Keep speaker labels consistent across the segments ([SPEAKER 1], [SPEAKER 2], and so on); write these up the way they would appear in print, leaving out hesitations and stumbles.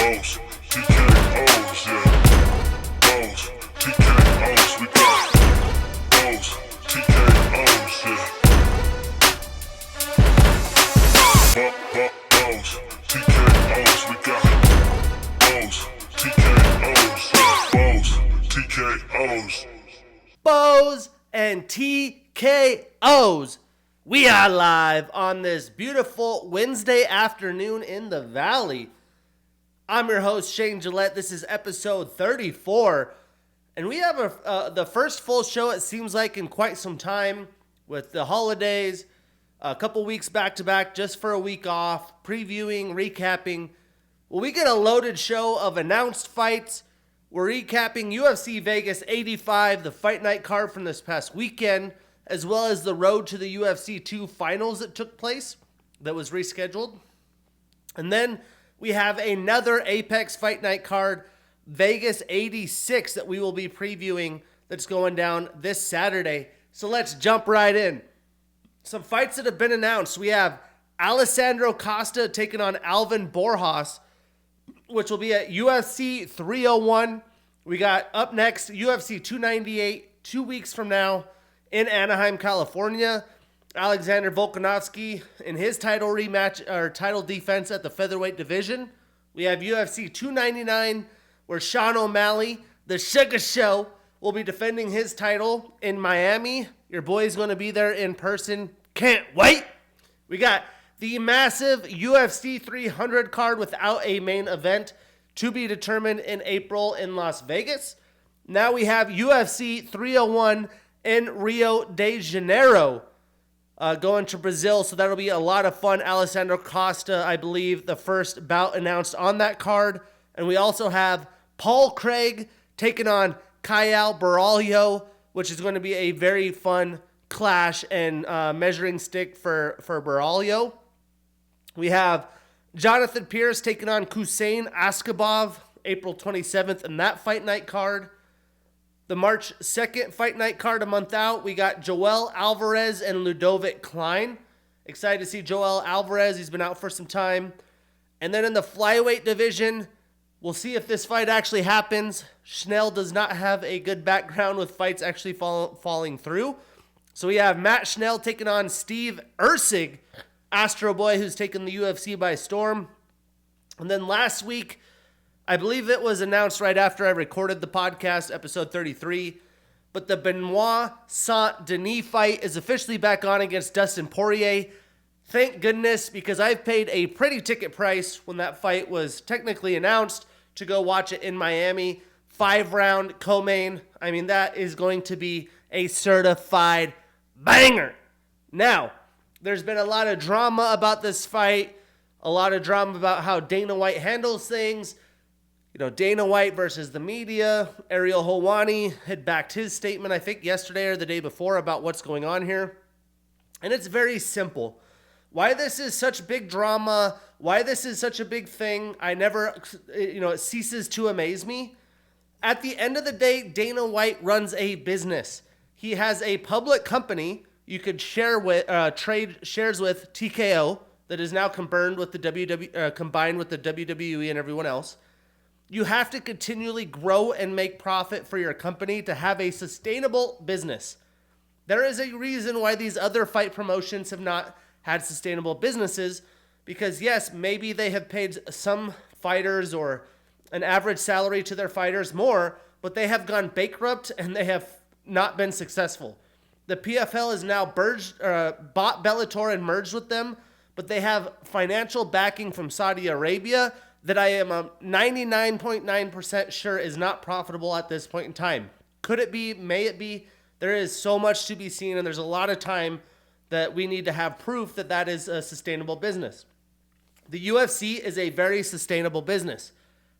[SPEAKER 1] Bows, TKOs, yeah. Bows, TKOs, we got bows, TKOs, yeah. Bows, TKOs, we got bows, TKOs, yeah. Bows, TKOs.
[SPEAKER 2] Bows and TKOs. We are live on this beautiful Wednesday afternoon in the Valley. I'm your host, Shane Gillette. This is episode 34. And we have the first full show, it seems like, in quite some time with the holidays. A couple weeks back-to-back just for a week off, previewing, recapping. Well, we get a loaded show of announced fights. We're recapping UFC Vegas 85, the fight night card from this past weekend, as well as the road to the UFC 2 finals that took place that was rescheduled. And then we have another Apex Fight Night card, Vegas 86, that we will be previewing that's going down this Saturday. So let's jump right in. Some fights that have been announced. We have Alessandro Costa taking on Alvin Borjas, which will be at UFC 301. We got up next UFC 298, 2 weeks from now in Anaheim, California. Alexander Volkanovski in his title rematch or title defense at the featherweight division. We have UFC 299 where Sean O'Malley, the Sugar Show, will be defending his title in Miami. Your boy's going to be there in person. Can't wait. We got the massive UFC 300 card without a main event to be determined in April in Las Vegas. Now we have UFC 301 in Rio de Janeiro going to Brazil, so that'll be a lot of fun. Alessandro Costa, I believe, the first bout announced on that card. And we also have Paul Craig taking on Caio Borralho, which is going to be a very fun clash and measuring stick for Borralho. We have Jonathan Pierce taking on Hussein Askabov, April 27th, in that fight night card. The March 2nd fight night card a month out, we got Joel Alvarez and Ludovic Klein. Excited to see Joel Alvarez. He's been out for some time. And then in the flyweight division, we'll see if this fight actually happens. Schnell does not have a good background with fights actually falling through. So we have Matt Schnell taking on Steve Erceg, Astro Boy, who's taken the UFC by storm. And then last week, I believe it was announced right after I recorded the podcast, episode 33, but the Benoit Saint-Denis fight is officially back on against Dustin Poirier. Thank goodness, because I've paid a pretty ticket price when that fight was technically announced to go watch it in Miami. 5-round co-main. I mean, that is going to be a certified banger. Now, there's been a lot of drama about this fight, a lot of drama about how Dana White handles things. You know, Dana White versus the media. Ariel Helwani had backed his statement, I think, yesterday or the day before about what's going on here. And it's very simple. Why this is such big drama, why this is such a big thing, it ceases to amaze me. At the end of the day, Dana White runs a business. He has a public company you could trade shares with, TKO, that is now combined with the WWE and everyone else. You have to continually grow and make profit for your company to have a sustainable business. There is a reason why these other fight promotions have not had sustainable businesses, because yes, maybe they have paid some fighters or an average salary to their fighters more, but they have gone bankrupt and they have not been successful. The PFL has now bought Bellator and merged with them, but they have financial backing from Saudi Arabia that I am 99.9% sure is not profitable at this point in time. Could it be? May it be? There is so much to be seen, and there's a lot of time that we need to have proof that that is a sustainable business. The UFC is a very sustainable business.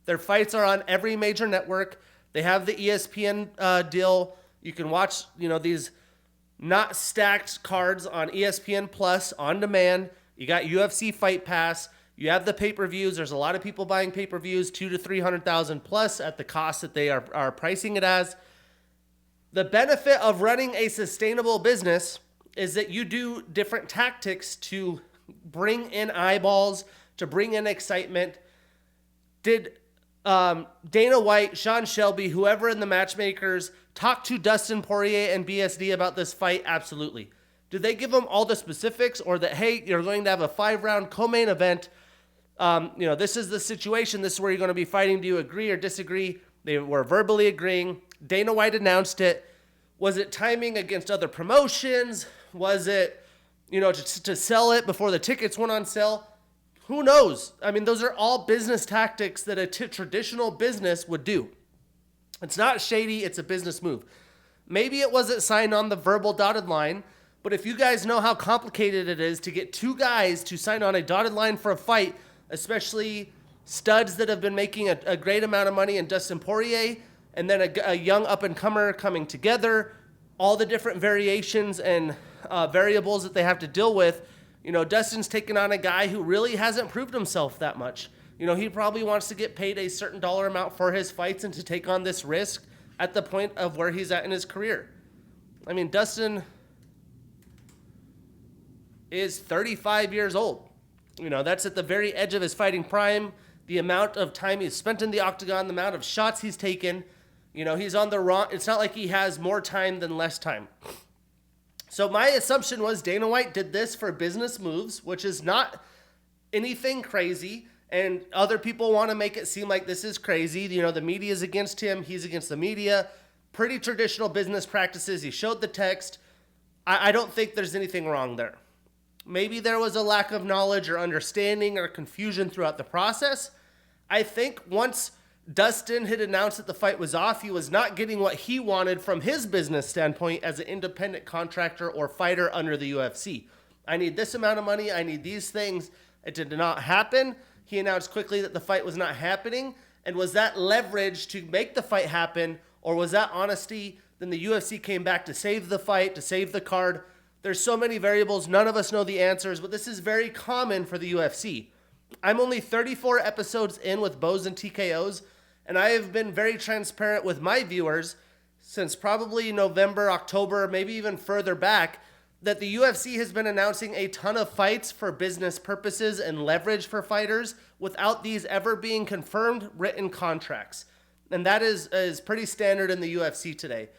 [SPEAKER 2] Their fights are on every major network. They have the ESPN deal. You can watch, these not stacked cards on ESPN Plus on demand. You got UFC Fight Pass. You have the pay-per-views. There's a lot of people buying pay-per-views, 200,000 to 300,000 plus at the cost that they are pricing it as. The benefit of running a sustainable business is that you do different tactics to bring in eyeballs, to bring in excitement, Did Dana White, Sean Shelby, whoever in the matchmakers talk to Dustin Poirier and BSD about this fight? Absolutely. Did they give them all the specifics, or that, hey, you're going to have a 5-round co-main event? This is the situation. This is where you're going to be fighting. Do you agree or disagree? They were verbally agreeing. Dana White announced it. Was it timing against other promotions? Was it, to sell it before the tickets went on sale? Who knows? I mean, those are all business tactics that a traditional business would do. It's not shady. It's a business move. Maybe it wasn't signed on the verbal dotted line, but if you guys know how complicated it is to get two guys to sign on a dotted line for a fight, especially studs that have been making a great amount of money in Dustin Poirier, and then a young up-and-comer coming together, all the different variations and variables that they have to deal with. Dustin's taken on a guy who really hasn't proved himself that much. He probably wants to get paid a certain dollar amount for his fights and to take on this risk at the point of where he's at in his career. I mean, Dustin is 35 years old. That's at the very edge of his fighting prime. The amount of time he's spent in the octagon, the amount of shots he's taken, he's on the wrong. It's not like he has more time than less time. So my assumption was Dana White did this for business moves, which is not anything crazy. And other people want to make it seem like this is crazy. The media is against him. He's against the media. Pretty traditional business practices. He showed the text. I don't think there's anything wrong there. Maybe there was a lack of knowledge or understanding or confusion throughout the process. I think once Dustin had announced that the fight was off, he was not getting what he wanted from his business standpoint as an independent contractor or fighter under the UFC. I need this amount of money. I need these things. It did not happen. He announced quickly that the fight was not happening. And was that leverage to make the fight happen, or was that honesty? Then the UFC came back to save the fight, to save the card. There's so many variables. None of us know the answers, but this is very common for the UFC. I'm only 34 episodes in with Bows and TKOs, and I have been very transparent with my viewers since probably November, October, maybe even further back, that the UFC has been announcing a ton of fights for business purposes and leverage for fighters without these ever being confirmed written contracts. And that is pretty standard in the UFC today.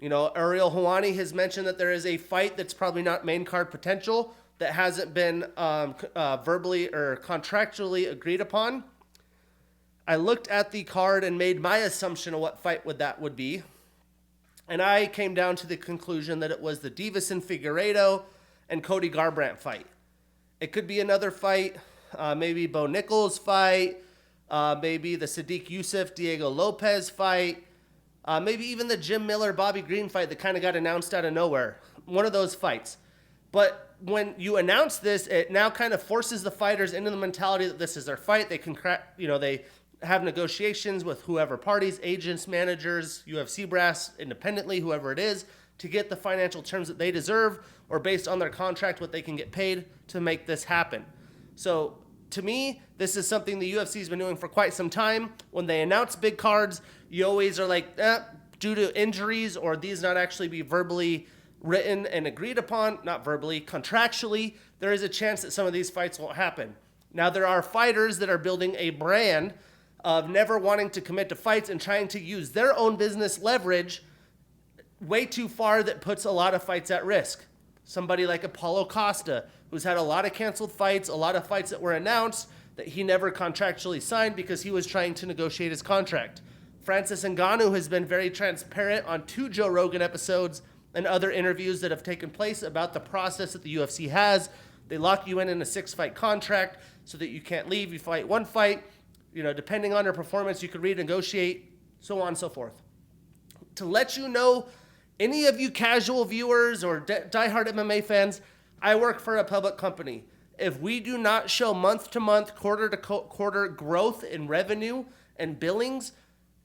[SPEAKER 2] Ariel Helwani has mentioned that there is a fight that's probably not main card potential that hasn't been verbally or contractually agreed upon. I looked at the card and made my assumption of what fight would be. And I came down to the conclusion that it was the Deiveson Figueiredo and Cody Garbrandt fight. It could be another fight, maybe Bo Nichols fight, maybe the Sadiq Youssef Diego Lopez fight, maybe even the Jim Miller Bobby Green fight that kind of got announced out of nowhere. One of those fights. But when you announce this, it now kind of forces the fighters into the mentality that this is their fight. They can they have negotiations with whoever parties, agents, managers, UFC brass, independently, whoever it is, to get the financial terms that they deserve, or based on their contract, what they can get paid to make this happen. So to me, this is something the UFC has been doing for quite some time. When they announce big cards, you always are like, due to injuries or these not actually be verbally written and agreed upon, not verbally, contractually, there is a chance that some of these fights won't happen. Now, there are fighters that are building a brand of never wanting to commit to fights and trying to use their own business leverage way too far that puts a lot of fights at risk. Somebody like Apollo Costa, who's had a lot of canceled fights, a lot of fights that were announced that he never contractually signed because he was trying to negotiate his contract. Francis Ngannou has been very transparent on 2 Joe Rogan episodes and other interviews that have taken place about the process that the UFC has. They lock you in a 6-fight contract so that you can't leave. You fight 1 fight. Depending on your performance, you could renegotiate, so on and so forth. To let you know, any of you casual viewers or diehard MMA fans, I work for a public company. If we do not show month-to-month, quarter-to-quarter growth in revenue and billings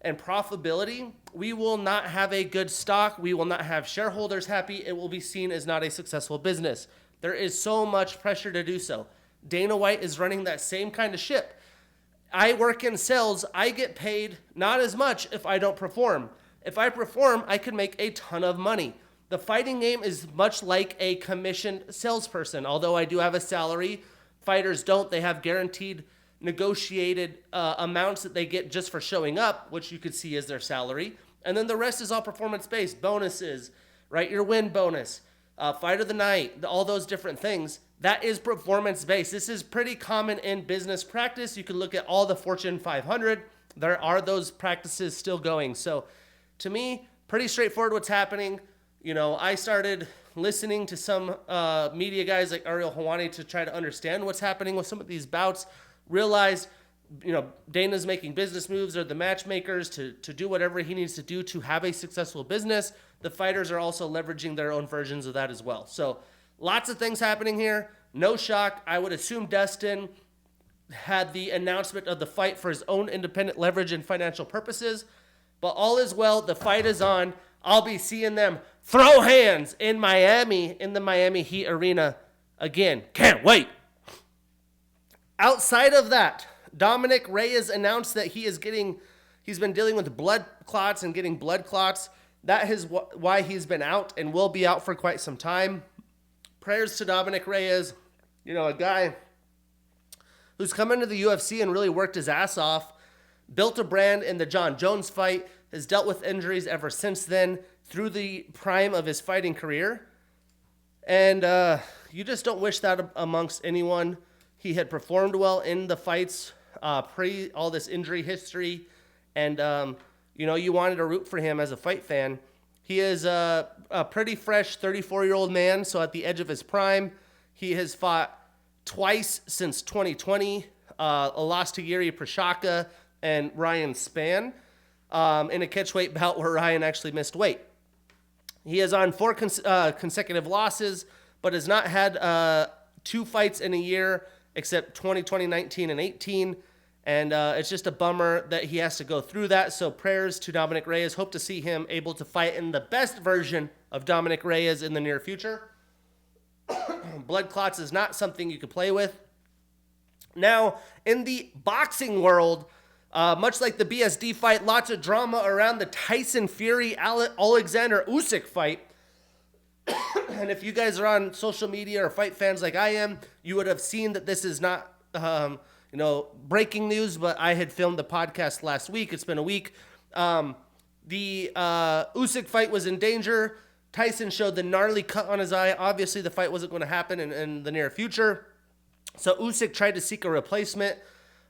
[SPEAKER 2] and profitability, we will not have a good stock. We will not have shareholders happy. It will be seen as not a successful business. There is so much pressure to do so. Dana White is running that same kind of ship. I work in sales. I get paid not as much if I don't perform. If I perform, I can make a ton of money. The fighting game is much like a commissioned salesperson. Although I do have a salary, fighters don't. They have guaranteed negotiated amounts that they get just for showing up, which you could see as their salary. And then the rest is all performance-based, bonuses, right? Your win bonus, fight of the night, all those different things. That is performance-based. This is pretty common in business practice. You can look at all the Fortune 500. There are those practices still going. So to me, pretty straightforward what's happening. You know, I started listening to some media guys like Ariel Helwani to try to understand what's happening with some of these bouts. Realized, you know, Dana's making business moves, or the matchmakers to do whatever he needs to do to have a successful business. The fighters are also leveraging their own versions of that as well. So lots of things happening here. No shock. I would assume Dustin had the announcement of the fight for his own independent leverage and financial purposes. But all is well. The fight is on. I'll be seeing them throw hands in Miami, in the Miami Heat Arena again. Can't wait. Outside of that, Dominic Reyes announced that he's been dealing with blood clots and getting blood clots. That is why he's been out and will be out for quite some time. Prayers to Dominic Reyes, you know, a guy who's come into the UFC and really worked his ass off, built a brand in the John Jones fight, has dealt with injuries ever since then through the prime of his fighting career. And you just don't wish that amongst anyone. He had performed well in the fights pre all this injury history. And, you know, you wanted to root for him as a fight fan. He is a pretty fresh 34-year-old man, so at the edge of his prime. He has fought twice since 2020, a loss to Yuri Prochazka and Ryan Spann in a catchweight bout where Ryan actually missed weight. He is on 4 consecutive losses, but has not had 2 fights in a year except 2020, 19, and 18. And it's just a bummer that he has to go through that. So prayers to Dominic Reyes. Hope to see him able to fight in the best version of Dominic Reyes in the near future. Blood clots is not something you can play with. Now, in the boxing world, much like the BSD fight, lots of drama around the Tyson Fury Alexander Usyk fight. And if you guys are on social media or fight fans like I am, you would have seen that this is not breaking news, but I had filmed the podcast last week. It's been a week. The Usyk fight was in danger. Tyson showed the gnarly cut on his eye. Obviously, the fight wasn't going to happen in the near future. So Usyk tried to seek a replacement.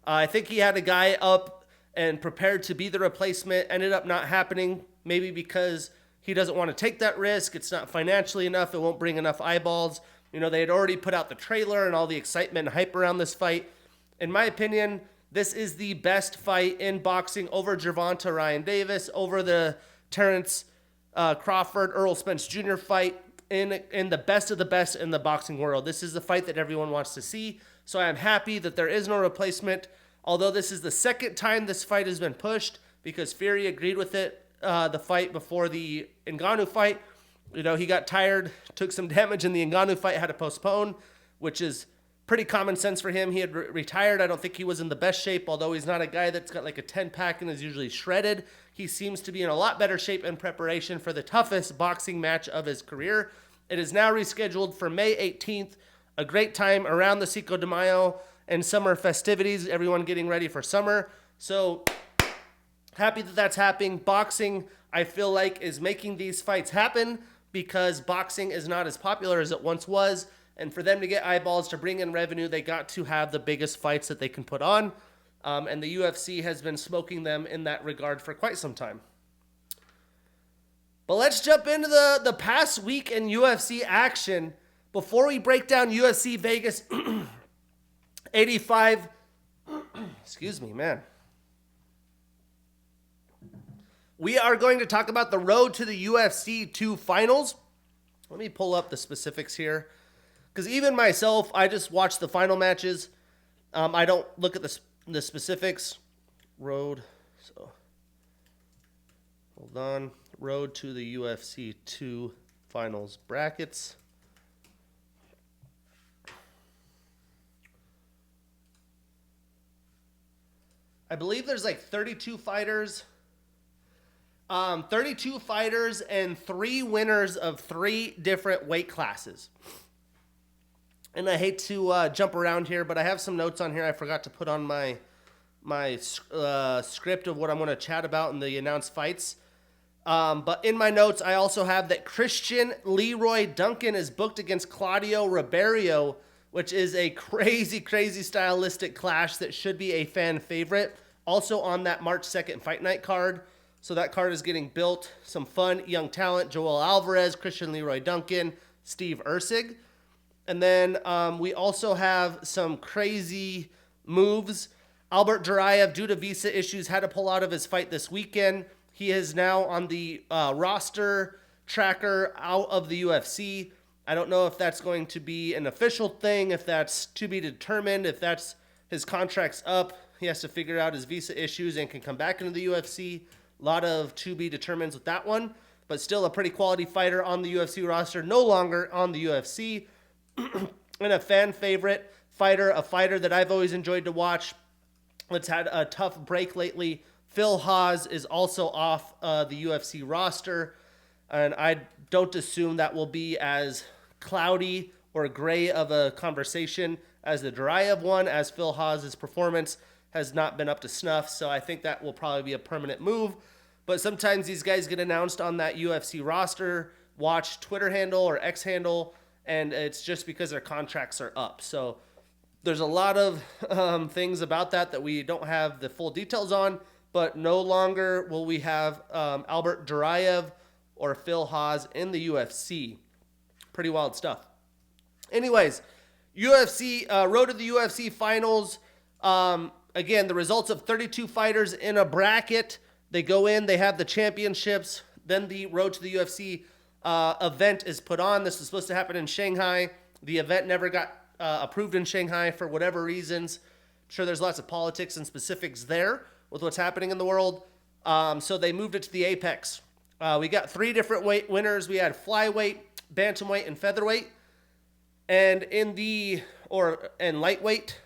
[SPEAKER 2] I think he had a guy up and prepared to be the replacement. Ended up not happening, maybe because he doesn't want to take that risk. It's not financially enough. It won't bring enough eyeballs. You know, they had already put out the trailer and all the excitement and hype around this fight. In my opinion, this is the best fight in boxing over Gervonta Ryan Davis, over the Terrence Crawford, Earl Spence Jr. fight, in the best of the best in the boxing world. This is the fight that everyone wants to see. So I am happy that there is no replacement. Although this is the second time this fight has been pushed because Fury agreed with it, the fight before the Ngannou fight. You know, he got tired, took some damage in the Ngannou fight, had to postpone, which is pretty common sense for him. He had retired. I don't think he was in the best shape, although he's not a guy that's got like a 10-pack and is usually shredded. He seems to be in a lot better shape in preparation for the toughest boxing match of his career. It is now rescheduled for May 18th, a great time around the Cinco de Mayo and summer festivities, everyone getting ready for summer. So happy that that's happening. Boxing, I feel like, is making these fights happen because boxing is not as popular as it once was. And for them to get eyeballs, to bring in revenue, they got to have the biggest fights that they can put on. And the UFC has been smoking them in that regard for quite some time. But let's jump into the past week in UFC action. Before we break down UFC Vegas 85, excuse me, man. We are going to talk about the road to the UFC 2 finals. Let me pull up the specifics here. Because even myself, I just watch the final matches. I don't look at the specifics. Road. So, hold on. Road to the UFC 2 finals brackets. I believe there's like 32 fighters. 32 fighters and 3 winners of 3 different weight classes. And I hate to jump around here, but I have some notes on here I forgot to put on my script of what I'm going to chat about in the announced fights. But in my notes, I also have that Christian Leroy Duncan is booked against Claudio Ribeiro, which is a crazy, crazy stylistic clash that should be a fan favorite. Also on that March 2nd Fight Night card. So that card is getting built. Some fun young talent. Joel Alvarez, Christian Leroy Duncan, Steve Erceg. And then we also have some crazy moves. Albert Jurayev, due to visa issues, had to pull out of his fight this weekend. He is now on the roster tracker out of the UFC. I don't know if that's going to be an official thing, if that's to be determined, if that's his contract's up. He has to figure out his visa issues and can come back into the UFC. A lot of to be determines with that one, but still a pretty quality fighter on the UFC roster, no longer on the UFC. And a fan favorite fighter, a fighter that I've always enjoyed to watch. It's had a tough break lately. Phil Haas is also off the UFC roster, and I don't assume that will be as cloudy or gray of a conversation as the Jurayev one, as Phil Haas's performance has not been up to snuff, so I think that will probably be a permanent move. But sometimes these guys get announced on that UFC roster, watch Twitter handle or X handle, and it's just because their contracts are up. So there's a lot of things about that we don't have the full details on, but no longer will we have Albert Jurayev or Phil Haas in the UFC. Pretty wild stuff. Anyways, UFC, road to the UFC finals. Again, the results of 32 fighters in a bracket. They go in, they have the championships, then the road to the UFC event is put on. This was supposed to happen in Shanghai. The event never got approved in Shanghai for whatever reasons. I'm sure there's lots of politics and specifics there with what's happening in the world. So they moved it to the Apex. We got 3 different weight winners. We had flyweight, bantamweight, and featherweight. And lightweight.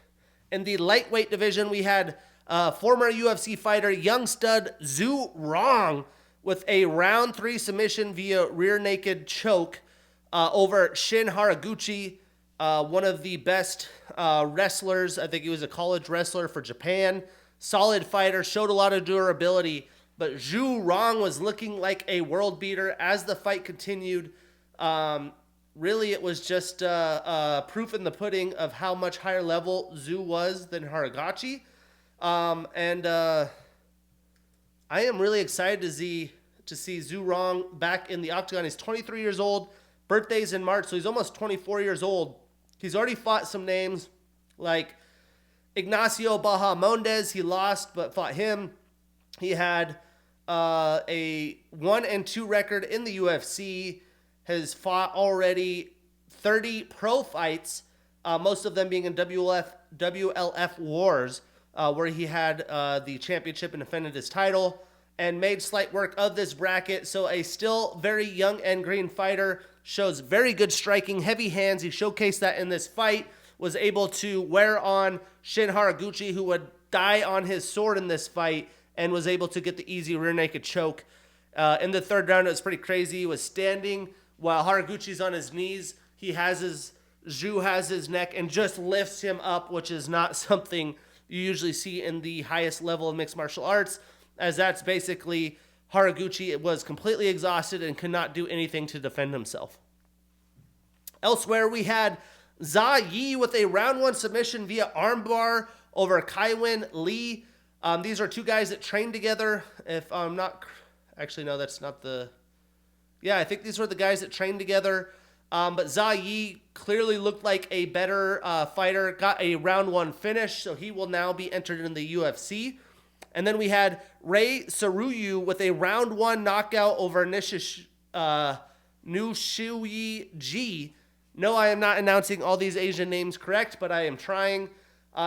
[SPEAKER 2] In the lightweight division, we had former UFC fighter, young stud Zhu Rong, with a round 3 submission via rear naked choke over Shin Haraguchi, one of the best wrestlers. I think he was a college wrestler for Japan. Solid fighter, showed a lot of durability, but Zhu Rong was looking like a world beater as the fight continued. Really, it was just proof in the pudding of how much higher level Zhu was than Haraguchi. I am really excited to see Zhu Rong back in the octagon. He's 23 years old. Birthday's in March, so he's almost 24 years old. He's already fought some names like Ignacio Bahamondes. He lost, but fought him. He had a 1-2 record in the UFC. Has fought already 30 pro fights, most of them being in WLF wars, where he had the championship and defended his title, and made slight work of this bracket. So a still very young and green fighter, shows very good striking, heavy hands. He showcased that in this fight, was able to wear on Shin Haraguchi, who would die on his sword in this fight, and was able to get the easy rear naked choke. In the third round, it was pretty crazy. He was standing while Haraguchi's on his knees. Zhu has his neck and just lifts him up, which is not something you usually see in the highest level of mixed martial arts, as that's basically Haraguchi was completely exhausted and could not do anything to defend himself. Elsewhere, we had Zha Yi with a round 1 submission via armbar over Kaiwen Lee. These are 2 guys that trained together. If I'm not... Actually, no, that's not the... Yeah, I think these were the guys that trained together. But Zha Yi clearly looked like a better fighter, got a round 1 finish, so he will now be entered in the UFC. And then we had Rei Saruyu with a round 1 knockout over Nushuyi Ji. No, I am not announcing all these Asian names correct, but I am trying.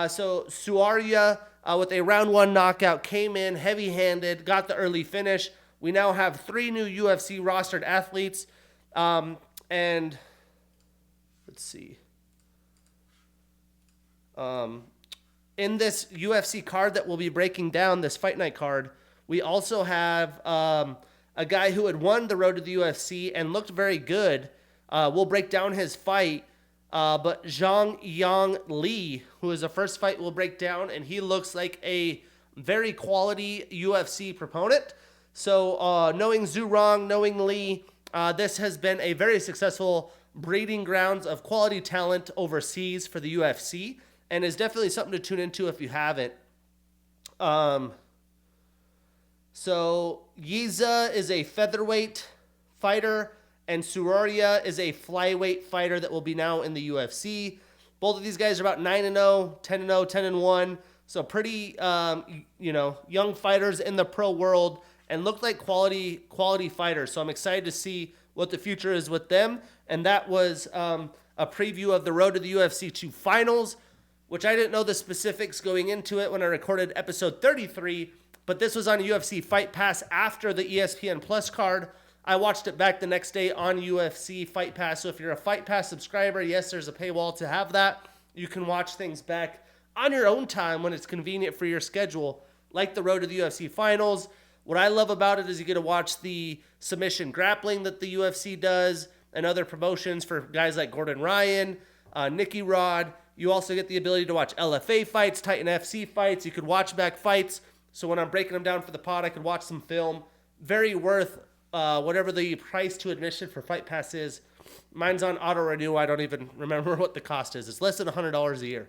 [SPEAKER 2] So Suarya with a round 1 knockout came in heavy-handed, got the early finish. We now have 3 new UFC rostered athletes. And let's see. In this UFC card that we'll be breaking down, this Fight Night card, we also have a guy who had won the road to the UFC and looked very good. We'll break down his fight. But Zhang Yang Li, who is the first fight we'll break down, and he looks like a very quality UFC proponent. So knowing Zhu Rong, knowing Li, this has been a very successful breeding grounds of quality talent overseas for the UFC, and is definitely something to tune into if you haven't. So Yiza is a featherweight fighter, and Suroria is a flyweight fighter that will be now in the UFC. Both of these guys are about 9-0, 10-0, 10-1. So pretty, young fighters in the pro world and look like quality fighters. So I'm excited to see what the future is with them. And that was a preview of the road to the UFC 2 finals, which I didn't know the specifics going into it when I recorded episode 33. But this was on UFC Fight Pass after the ESPN Plus card. I watched it back the next day on UFC Fight Pass. So if you're a Fight Pass subscriber, yes, there's a paywall to have that. You can watch things back on your own time when it's convenient for your schedule, like the road to the UFC finals. What I love about it is you get to watch the submission grappling that the UFC does and other promotions for guys like Gordon Ryan, Nicky Rod. You also get the ability to watch LFA fights, Titan FC fights. You could watch back fights. So when I'm breaking them down for the pod, I could watch some film. Very worth whatever the price to admission for Fight Pass is. Mine's on auto renew. I don't even remember what the cost is. It's less than $100 a year.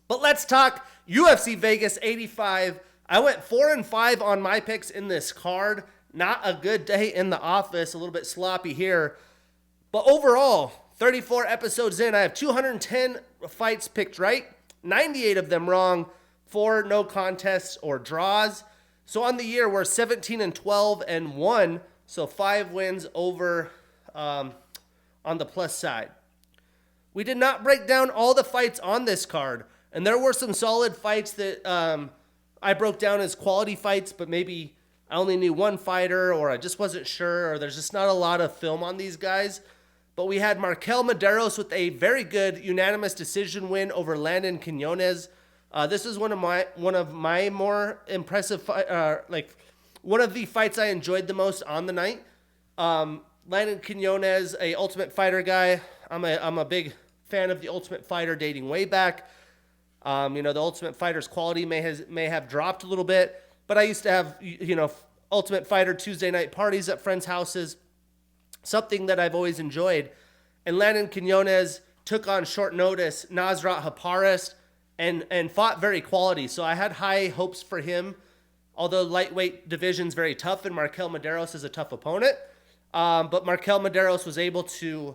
[SPEAKER 2] But let's talk UFC Vegas 85. I went 4-5 on my picks in this card. Not a good day in the office. A little bit sloppy here. But overall, 34 episodes in, I have 210 fights picked right. 98 of them wrong. 4 no contests or draws. So on the year, we're 17-12-1. So 5 wins over on the plus side. We did not break down all the fights on this card. And there were some solid fights that I broke down as quality fights, but maybe I only knew one fighter, or I just wasn't sure, or there's just not a lot of film on these guys. But we had Markel Medeiros with a very good unanimous decision win over Landon Quinones. This is one of my more impressive, one of the fights I enjoyed the most on the night. Landon Quinones, a Ultimate Fighter guy. I'm a big fan of the Ultimate Fighter dating way back. The Ultimate Fighter's quality may have dropped a little bit, but I used to have, Ultimate Fighter Tuesday night parties at friends' houses, something that I've always enjoyed. And Landon Quinones took on short notice Nasrat Haparis and fought very quality. So I had high hopes for him, although lightweight division's very tough and Markel Medeiros is a tough opponent. But Markel Medeiros was able to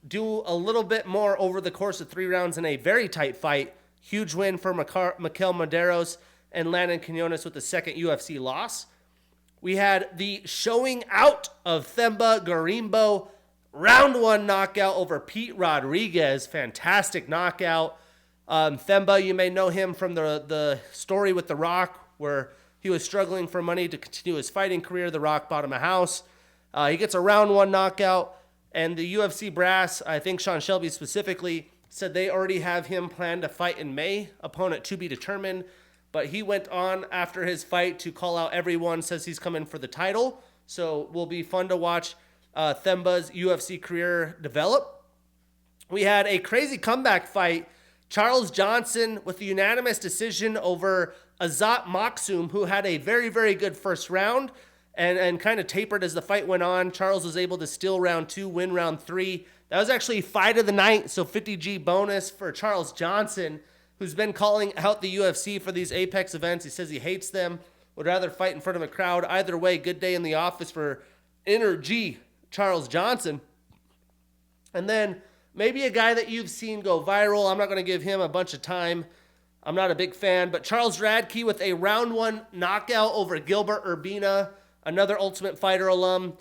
[SPEAKER 2] do a little bit more over the course of 3 rounds in a very tight fight. Huge win for Markel Medeiros and Landon Quinones with the second UFC loss. We had the showing out of Themba Gorimbo. Round 1 knockout over Pete Rodriguez. Fantastic knockout. Themba, you may know him from the story with The Rock, where he was struggling for money to continue his fighting career. The Rock bought him a house. He gets a round 1 knockout. And the UFC brass, I think Sean Shelby specifically, said they already have him planned to fight in May, opponent to be determined. But he went on after his fight to call out everyone, says he's coming for the title. So will be fun to watch Themba's UFC career develop. We had a crazy comeback fight. Charles Johnson with a unanimous decision over Azat Maksum, who had a very, very good first round and kind of tapered as the fight went on. Charles was able to steal round 2, win round 3. That was actually fight of the night, so 50G bonus for Charles Johnson, who's been calling out the UFC for these Apex events. He says he hates them, would rather fight in front of a crowd. Either way, good day in the office for Energy Charles Johnson. And then maybe a guy that you've seen go viral. I'm not going to give him a bunch of time. I'm not a big fan, but Charles Radke with a round 1 knockout over Gilbert Urbina, another Ultimate Fighter alum.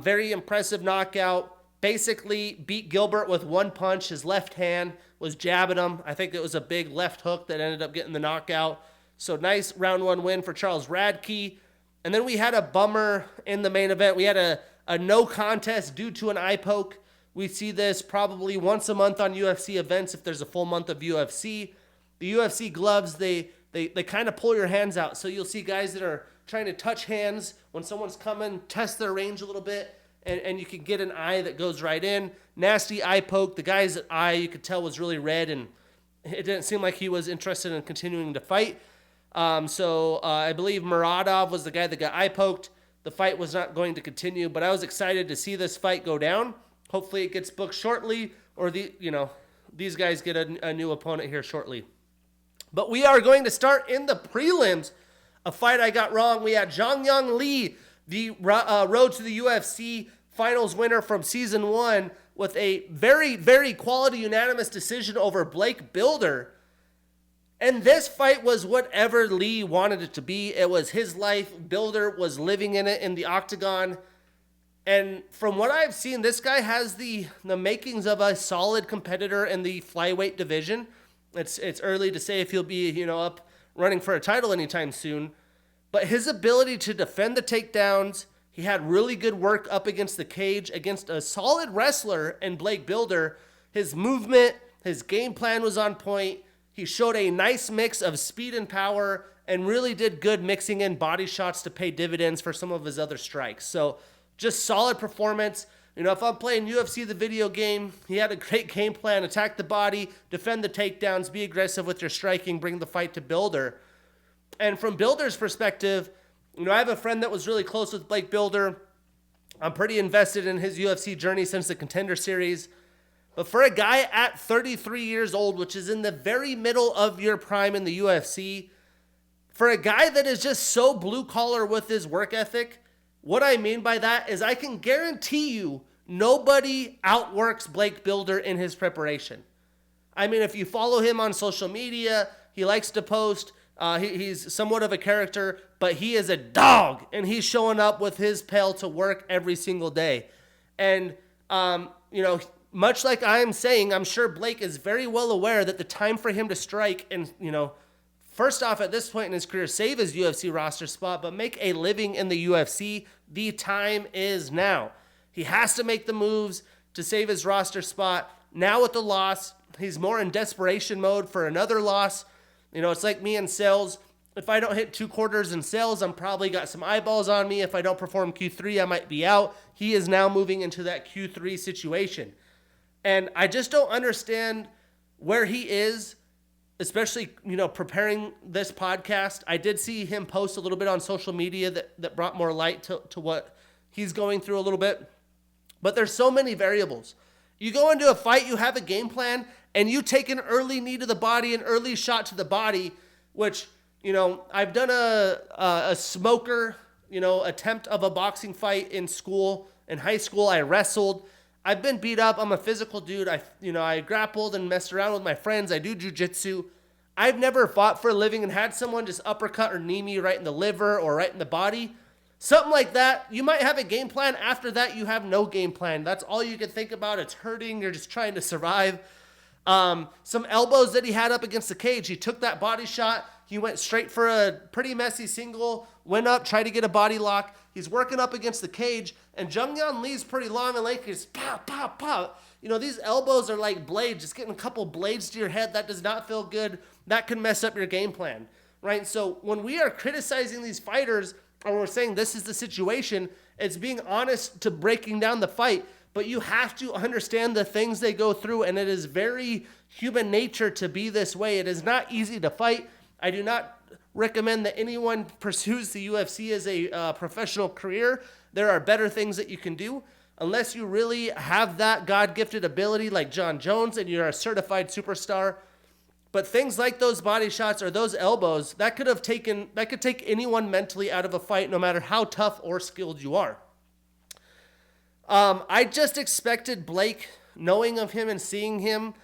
[SPEAKER 2] Very impressive knockout. Basically beat Gilbert with 1 punch. His left hand was jabbing him. I think it was a big left hook that ended up getting the knockout. So nice round 1 win for Charles Radke. And then we had a bummer in the main event. We had a no contest due to an eye poke. We see this probably once a month on UFC events if there's a full month of UFC. The UFC gloves, they kind of pull your hands out. So you'll see guys that are trying to touch hands when someone's coming, test their range a little bit, and you can get an eye that goes right in. Nasty eye poke. The guy's eye, you could tell, was really red, and it didn't seem like he was interested in continuing to fight. So I believe Muradov was the guy that got eye poked. The fight was not going to continue, but I was excited to see this fight go down. Hopefully it gets booked shortly, or these guys get a new opponent here shortly. But we are going to start in the prelims. A fight I got wrong. We had Zhang Li, the road to the UFC finals winner from season 1, with a very, very quality unanimous decision over Blake Bilder. And this fight was whatever Lee wanted it to be. It was his life. Bilder was living in it in the octagon. And from what I've seen, this guy has the makings of a solid competitor in the flyweight division. It's early to say if he'll be, up running for a title anytime soon. But his ability to defend the takedowns, he had really good work up against the cage against a solid wrestler in Blake Bilder. His movement, his game plan was on point. He showed a nice mix of speed and power and really did good mixing in body shots to pay dividends for some of his other strikes. So just solid performance. If I'm playing UFC, the video game, he had a great game plan: attack the body, defend the takedowns, be aggressive with your striking, bring the fight to Bilder. And from Bilder's perspective, I have a friend that was really close with Blake Bilder. I'm pretty invested in his UFC journey since the Contender Series. But for a guy at 33 years old, which is in the very middle of your prime in the UFC, for a guy that is just so blue collar with his work ethic, what I mean by that is I can guarantee you nobody outworks Blake Bilder in his preparation. I mean, if you follow him on social media, he likes to post. He's somewhat of a character, but he is a dog, and he's showing up with his pail to work every single day. And, much like I am saying, I'm sure Blake is very well aware that the time for him to strike and, first off, at this point in his career, save his UFC roster spot, but make a living in the UFC, the time is now. He has to make the moves to save his roster spot. Now with the loss, he's more in desperation mode for another loss. It's like me in sales. If I don't hit 2 quarters in sales, I'm probably got some eyeballs on me. If I don't perform Q3, I might be out. He is now moving into that Q3 situation. And I just don't understand where he is, especially, preparing this podcast. I did see him post a little bit on social media that brought more light to what he's going through a little bit. But there's so many variables. You go into a fight, you have a game plan, and you take an early knee to the body, an early shot to the body, which, I've done a smoker, attempt of a boxing fight in school. In high school, I wrestled. I've been beat up. I'm a physical dude. I grappled and messed around with my friends. I do jujitsu. I've never fought for a living and had someone just uppercut or knee me right in the liver or right in the body. Something like that. You might have a game plan. After that, you have no game plan. That's all you can think about. It's hurting. You're just trying to survive. Some elbows that he had up against the cage. He took that body shot. He went straight for a pretty messy single, went up, tried to get a body lock. He's working up against the cage, and Zhang Li's pretty long and lanky. Just pop, pop, pop. These elbows are like blades. Just getting a couple blades to your head, that does not feel good. That can mess up your game plan, right? So when we are criticizing these fighters, or we're saying this is the situation, it's being honest to breaking down the fight. But you have to understand the things they go through, and it is very human nature to be this way. It is not easy to fight. I do not recommend that anyone pursues the UFC as a professional career. There are better things that you can do. Unless you really have that God-gifted ability like John Jones and you're a certified superstar. But things like those body shots or those elbows, that could take anyone mentally out of a fight, no matter how tough or skilled you are. I just expected Blake, knowing of him and seeing him,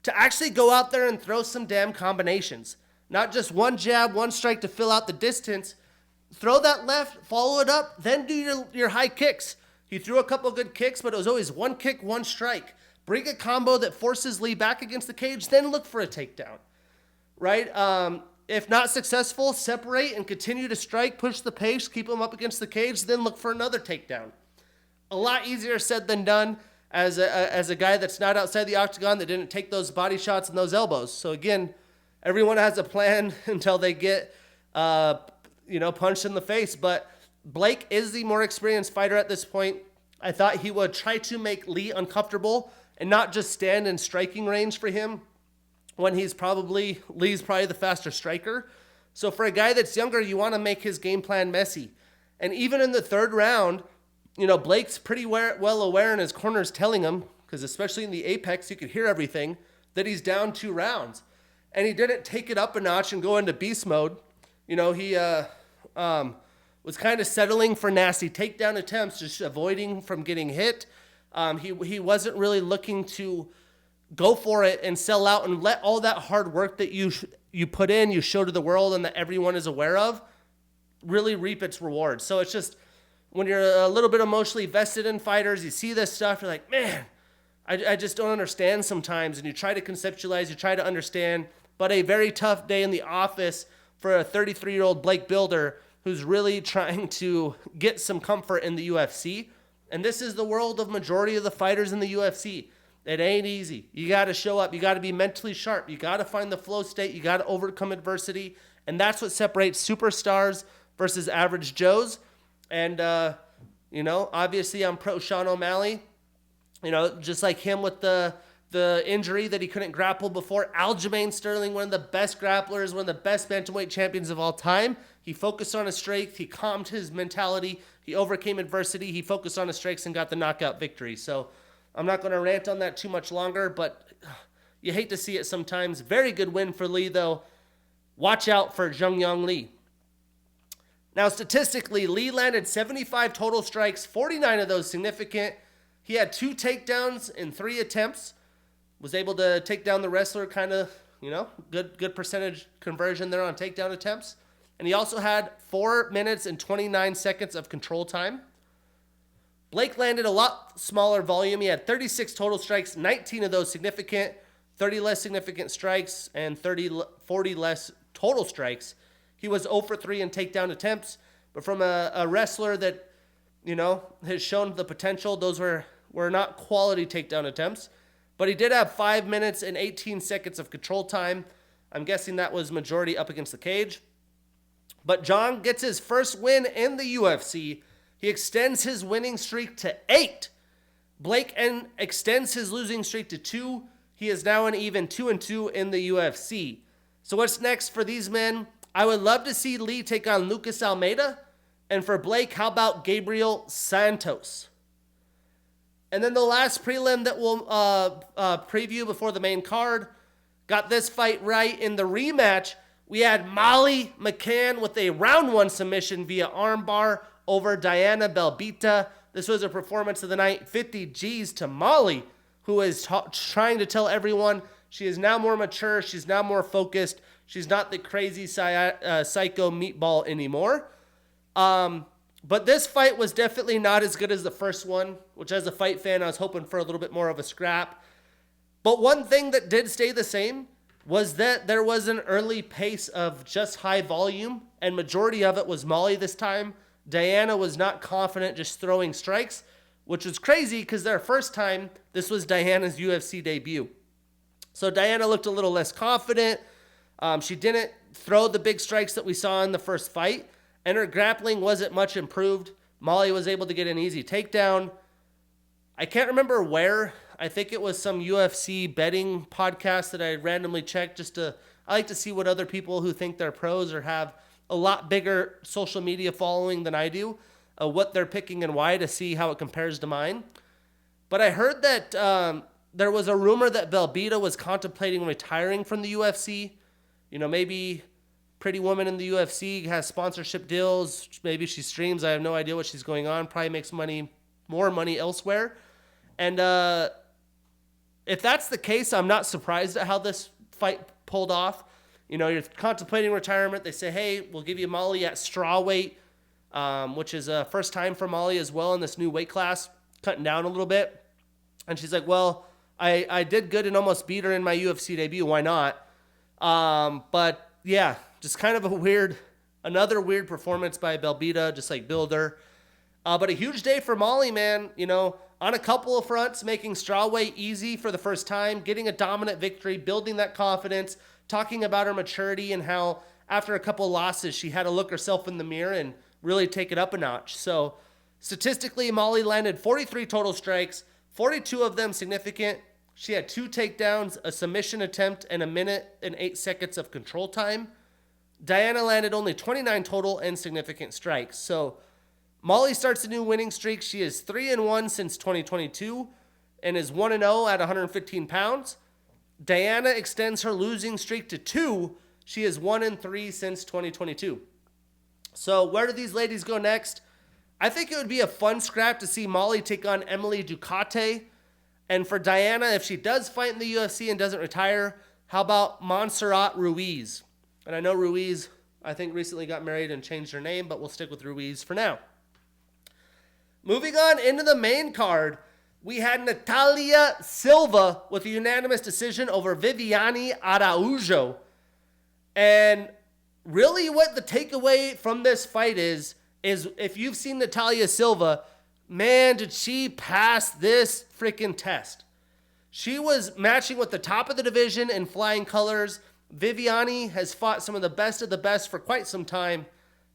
[SPEAKER 2] to actually go out there and throw some damn combinations. Not just one jab, one strike to fill out the distance. Throw that left, follow it up, then do your high kicks. He threw a couple good kicks, but it was always one kick, one strike. Bring a combo that forces Lee back against the cage, then look for a takedown, right? If not successful, separate and continue to strike, push the pace, keep him up against the cage, then look for another takedown. A lot easier said than done as a guy that's not outside the octagon that didn't take those body shots and those elbows. So again, everyone has a plan until they get punched in the face. But Blake is the more experienced fighter at this point. I thought he would try to make Lee uncomfortable and not just stand in striking range for him when Lee's probably the faster striker. So for a guy that's younger, you want to make his game plan messy. And even in the third round, Blake's pretty well aware, and his corner's telling him, because especially in the apex, you could hear everything, that he's down 2 rounds. And he didn't take it up a notch and go into beast mode. He was kind of settling for nasty takedown attempts, just avoiding from getting hit. He wasn't really looking to go for it and sell out and let all that hard work that you put in, you show to the world and that everyone is aware of, really reap its rewards. So it's just, when you're a little bit emotionally vested in fighters, you see this stuff, you're like, man, I just don't understand sometimes. And you try to conceptualize, you try to understand, but a very tough day in the office for a 33-year-old Blake Builder who's really trying to get some comfort in the UFC. And this is the world of majority of the fighters in the UFC. It ain't easy. You got to show up. You got to be mentally sharp. You got to find the flow state. You got to overcome adversity. And that's what separates superstars versus average Joes. And, obviously I'm pro Sean O'Malley. Just like him with the injury that he couldn't grapple before. Aljamain Sterling, one of the best grapplers, one of the best bantamweight champions of all time. He focused on his strength. He calmed his mentality. He overcame adversity. He focused on his strengths and got the knockout victory. So I'm not going to rant on that too much longer, but you hate to see it sometimes. Very good win for Lee, though. Watch out for Zhongyang Lee. Now, statistically, Lee landed 75 total strikes, 49 of those significant. He had 2 takedowns in 3 attempts. Was able to take down the wrestler, kind of, good percentage conversion there on takedown attempts. And he also had 4 minutes and 29 seconds of control time. Blake landed a lot smaller volume. He had 36 total strikes, 19 of those significant, 30 less significant strikes, and 40 less total strikes. He was 0 for 3 in takedown attempts, but from a wrestler that, has shown the potential, those were not quality takedown attempts. But he did have 5 minutes and 18 seconds of control time. I'm guessing that was majority up against the cage. But John gets his first win in the UFC. He extends his winning streak to 8. Blake extends his losing streak to 2. He is now an even 2-2 in the UFC. So what's next for these men? I would love to see Lee take on Lucas Almeida. And for Blake, how about Gabriel Santos? And then the last prelim that we'll preview before the main card. Got this fight right in the rematch. We had Molly McCann with a round 1 submission via armbar over Diana Belbita. This was a performance of the night. 50 G's to Molly, who is trying to tell everyone she is now more mature. She's now more focused. She's not the crazy psycho meatball anymore. But this fight was definitely not as good as the first one, which as a fight fan, I was hoping for a little bit more of a scrap. But one thing that did stay the same was that there was an early pace of just high volume, and majority of it was Molly this time. Diana was not confident just throwing strikes, which was crazy because their first time, this was Diana's UFC debut. So Diana looked a little less confident. She didn't throw the big strikes that we saw in the first fight, and her grappling wasn't much improved. Molly was able to get an easy takedown. I can't remember where. I think it was some UFC betting podcast that I randomly checked I like to see what other people who think they're pros or have a lot bigger social media following than I do, what they're picking and why, to see how it compares to mine. But I heard that there was a rumor that Belbita was contemplating retiring from the UFC. Maybe Pretty Woman in the UFC has sponsorship deals. Maybe she streams. I have no idea what she's going on. Probably makes more money elsewhere. And if that's the case, I'm not surprised at how this fight pulled off. You're contemplating retirement. They say, hey, we'll give you Molly at strawweight, which is a first time for Molly as well in this new weight class, cutting down a little bit. And she's like, well, I did good and almost beat her in my UFC debut. Why not? But yeah, just kind of another weird performance by Belbita, just like Builder. But a huge day for Molly, man. On a couple of fronts, making strawweight easy for the first time, getting a dominant victory, building that confidence, talking about her maturity and how after a couple of losses, she had to look herself in the mirror and really take it up a notch. So Statistically, Molly landed 43 total strikes, 42 of them significant. She had 2 takedowns, a submission attempt, and 1 minute and 8 seconds of control time. Diana landed only 29 total and significant strikes. So Molly starts a new winning streak. She is 3-1 since 2022 and is 1-0 at 115 pounds. Diana extends her losing streak to 2. She is 1-3 since 2022. So where do these ladies go next? I think it would be a fun scrap to see Molly take on Emily Ducote. And for Diana, if she does fight in the UFC and doesn't retire, how about Montserrat Ruiz? And I know Ruiz, I think, recently got married and changed her name, but we'll stick with Ruiz for now. Moving on into the main card, we had Natalia Silva with a unanimous decision over Viviane Araujo. And really what the takeaway from this fight is if you've seen Natalia Silva, man, did she pass this freaking test. She was matching with the top of the division in flying colors. Viviane has fought some of the best for quite some time.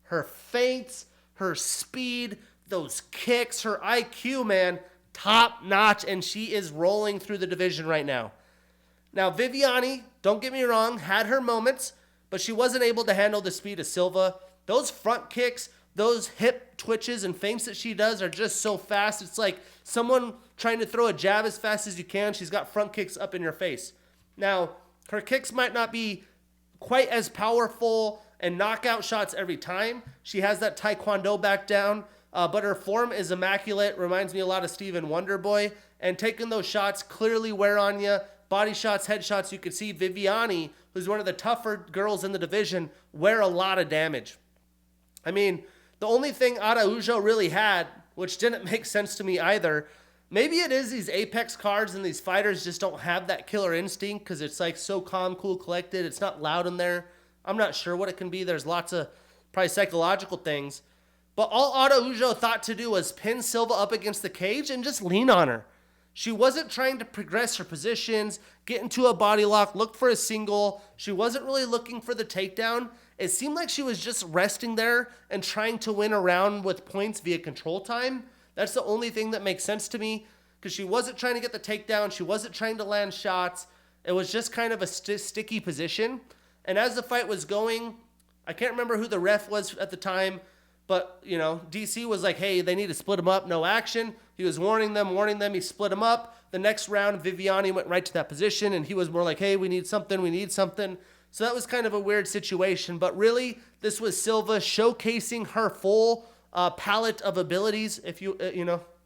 [SPEAKER 2] Her feints, her speed, those kicks, her IQ, man, top notch, and she is rolling through the division right now. Now, Viviane, don't get me wrong, had her moments, but she wasn't able to handle the speed of Silva. Those front kicks, those hip twitches and feints that she does are just so fast. It's like someone trying to throw a jab as fast as you can. She's got front kicks up in your face. Now, her kicks might not be quite as powerful and knockout shots every time. She has that taekwondo back down, but her form is immaculate. Reminds me a lot of Steven Wonderboy. And taking those shots clearly wear on you. Body shots, head shots. You could see Viviane, who's one of the tougher girls in the division, wear a lot of damage. I mean, the only thing Araujo really had, which didn't make sense to me either, maybe it is these Apex cards and these fighters just don't have that killer instinct because it's like so calm, cool, collected. It's not loud in there. I'm not sure what it can be. There's lots of probably psychological things. But all Araujo thought to do was pin Silva up against the cage and just lean on her. She wasn't trying to progress her positions, get into a body lock, look for a single. She wasn't really looking for the takedown. It seemed like she was just resting there and trying to win a round with points via control time. That's the only thing that makes sense to me because she wasn't trying to get the takedown. She wasn't trying to land shots. It was just kind of a sticky position. And as the fight was going, I can't remember who the ref was at the time, but, you know, DC was like, hey, they need to split them up, no action. He was warning them. He split them up. The next round, Viviane went right to that position, and he was more like, hey, we need something. So that was kind of a weird situation. But really, this was Silva showcasing her full palette of abilities, if you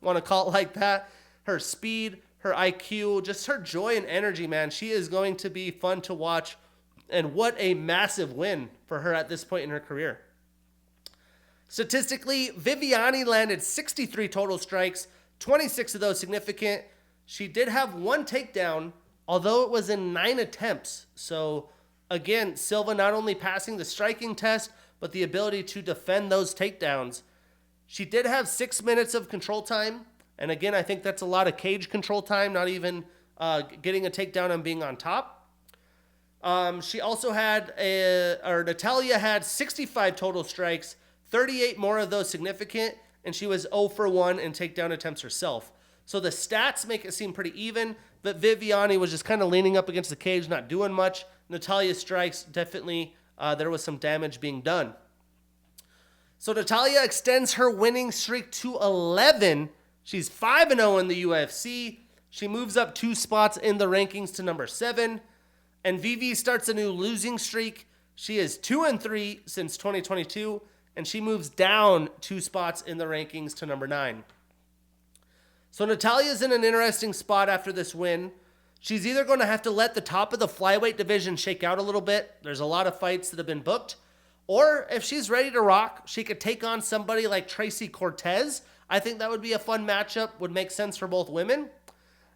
[SPEAKER 2] want to call it like that. Her speed, her IQ, just her joy and energy, man. She is going to be fun to watch. And what a massive win for her at this point in her career. Statistically, Viviane landed 63 total strikes, 26 of those significant. She did have 1 takedown, although it was in 9 attempts. So, again, Silva not only passing the striking test, but the ability to defend those takedowns. She did have 6 minutes of control time. And again, I think that's a lot of cage control time, not even getting a takedown and being on top. She also had, Natalia had 65 total strikes, 38 more of those significant, and she was 0 for 1 in takedown attempts herself. So the stats make it seem pretty even, but Viviane was just kind of leaning up against the cage, not doing much. Natalia's strikes, definitely, there was some damage being done. So Natalia extends her winning streak to 11. She's 5-0 in the UFC. She moves up 2 spots in the rankings to number 7. And Vivi starts a new losing streak. She is 2-3 since 2022. And she moves down 2 spots in the rankings to number 9. So Natalia's in an interesting spot after this win. She's either going to have to let the top of the flyweight division shake out a little bit. There's a lot of fights that have been booked. Or if she's ready to rock, she could take on somebody like Tracy Cortez. I think that would be a fun matchup, would make sense for both women.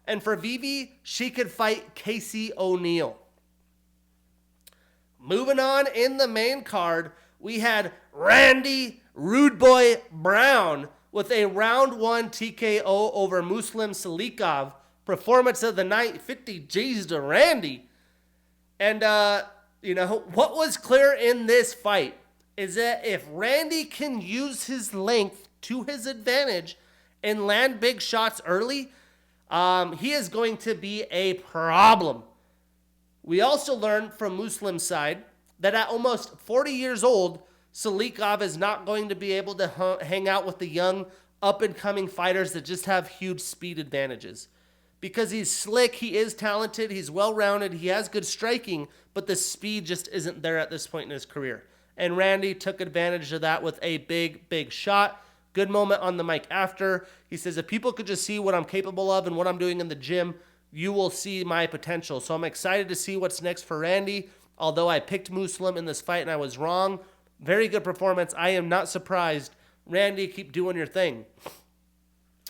[SPEAKER 2] And for Vivi, she could fight Casey O'Neill. Moving on in the main card, we had Randy Rude Boy Brown with a round 1 TKO over Muslim Salikov. Performance of the night, 50 G's to Randy. And, what was clear in this fight is that if Randy can use his length to his advantage and land big shots early, he is going to be a problem. We also learned from Muslim's side that at almost 40 years old, Salikov is not going to be able to hang out with the young, up-and-coming fighters that just have huge speed advantages. Because he's slick, he is talented, he's well-rounded, he has good striking, but the speed just isn't there at this point in his career. And Randy took advantage of that with a big, big shot. Good moment on the mic after. He says, if people could just see what I'm capable of and what I'm doing in the gym, you will see my potential. So I'm excited to see what's next for Randy. Although I picked Muslim in this fight and I was wrong. Very good performance. I am not surprised. Randy, keep doing your thing.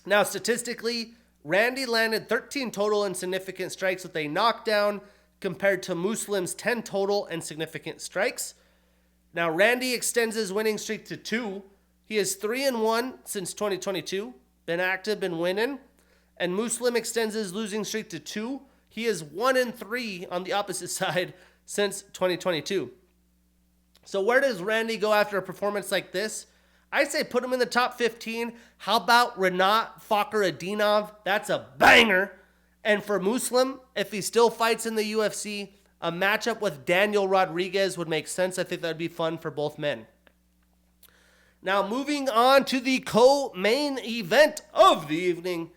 [SPEAKER 2] Now, statistically, Randy landed 13 total and significant strikes with a knockdown compared to Muslim's 10 total and significant strikes. Now, Randy extends his winning streak to 2. He is 3-1 since 2022. Been active, been winning. And Muslim extends his losing streak to 2. He is 1-3 on the opposite side since 2022. So where does Randy go after a performance like this? I say put him in the top 15. How about Rinat Fakhretdinov? That's a banger. And for Muslim, if he still fights in the UFC, a matchup with Daniel Rodriguez would make sense. I think that would be fun for both men. Now moving on to the co-main event of the evening.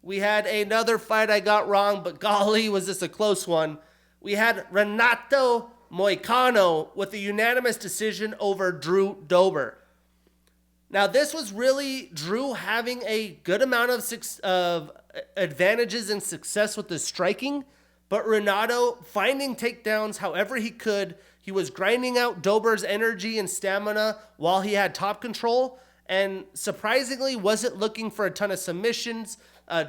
[SPEAKER 2] We had another fight I got wrong, but golly, was this a close one. We had Renato Moicano with a unanimous decision over Drew Dober. Now, this was really Drew having a good amount of advantages and success with his striking, but Renato finding takedowns however he could. He was grinding out Dober's energy and stamina while he had top control, and surprisingly wasn't looking for a ton of submissions.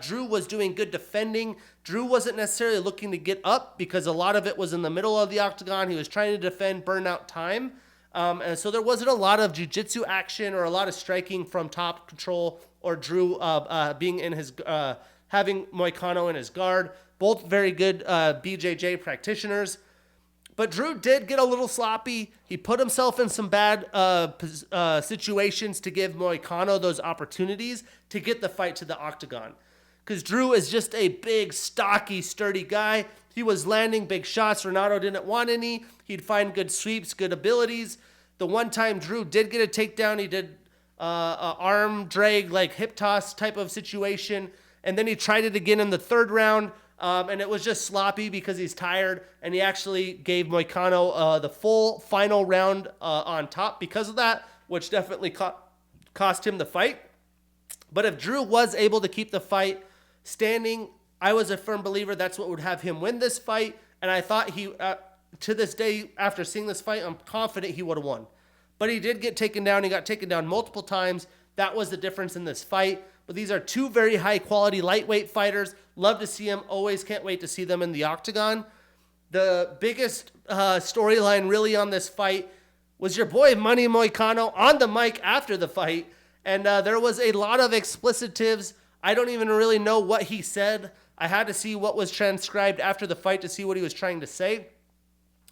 [SPEAKER 2] Drew was doing good defending. Drew wasn't necessarily looking to get up because a lot of it was in the middle of the octagon. He was trying to defend, burn out time. And so there wasn't a lot of jiu-jitsu action or a lot of striking from top control or Drew being in his, having Moicano in his guard. Both very good BJJ practitioners. But Drew did get a little sloppy. He put himself in some bad situations to give Moicano those opportunities to get the fight to the octagon. Because Drew is just a big, stocky, sturdy guy. He was landing big shots. Renato didn't want any. He'd find good sweeps, good abilities. The one time Drew did get a takedown, he did a arm drag, like hip toss type of situation. And then he tried it again in the third round. And it was just sloppy because he's tired. And he actually gave Moicano the full final round on top because of that, which definitely cost him the fight. But if Drew was able to keep the fight standing, I was a firm believer that's what would have him win this fight. And I thought he, to this day, after seeing this fight, I'm confident he would have won. But he did get taken down. He got taken down multiple times. That was the difference in this fight. But these are two very high-quality lightweight fighters. Love to see them. Always can't wait to see them in the octagon. The biggest storyline really on this fight was your boy Manny Moicano on the mic after the fight. And there was a lot of explicitives. I don't even really know what he said. I had to see what was transcribed after the fight to see what he was trying to say.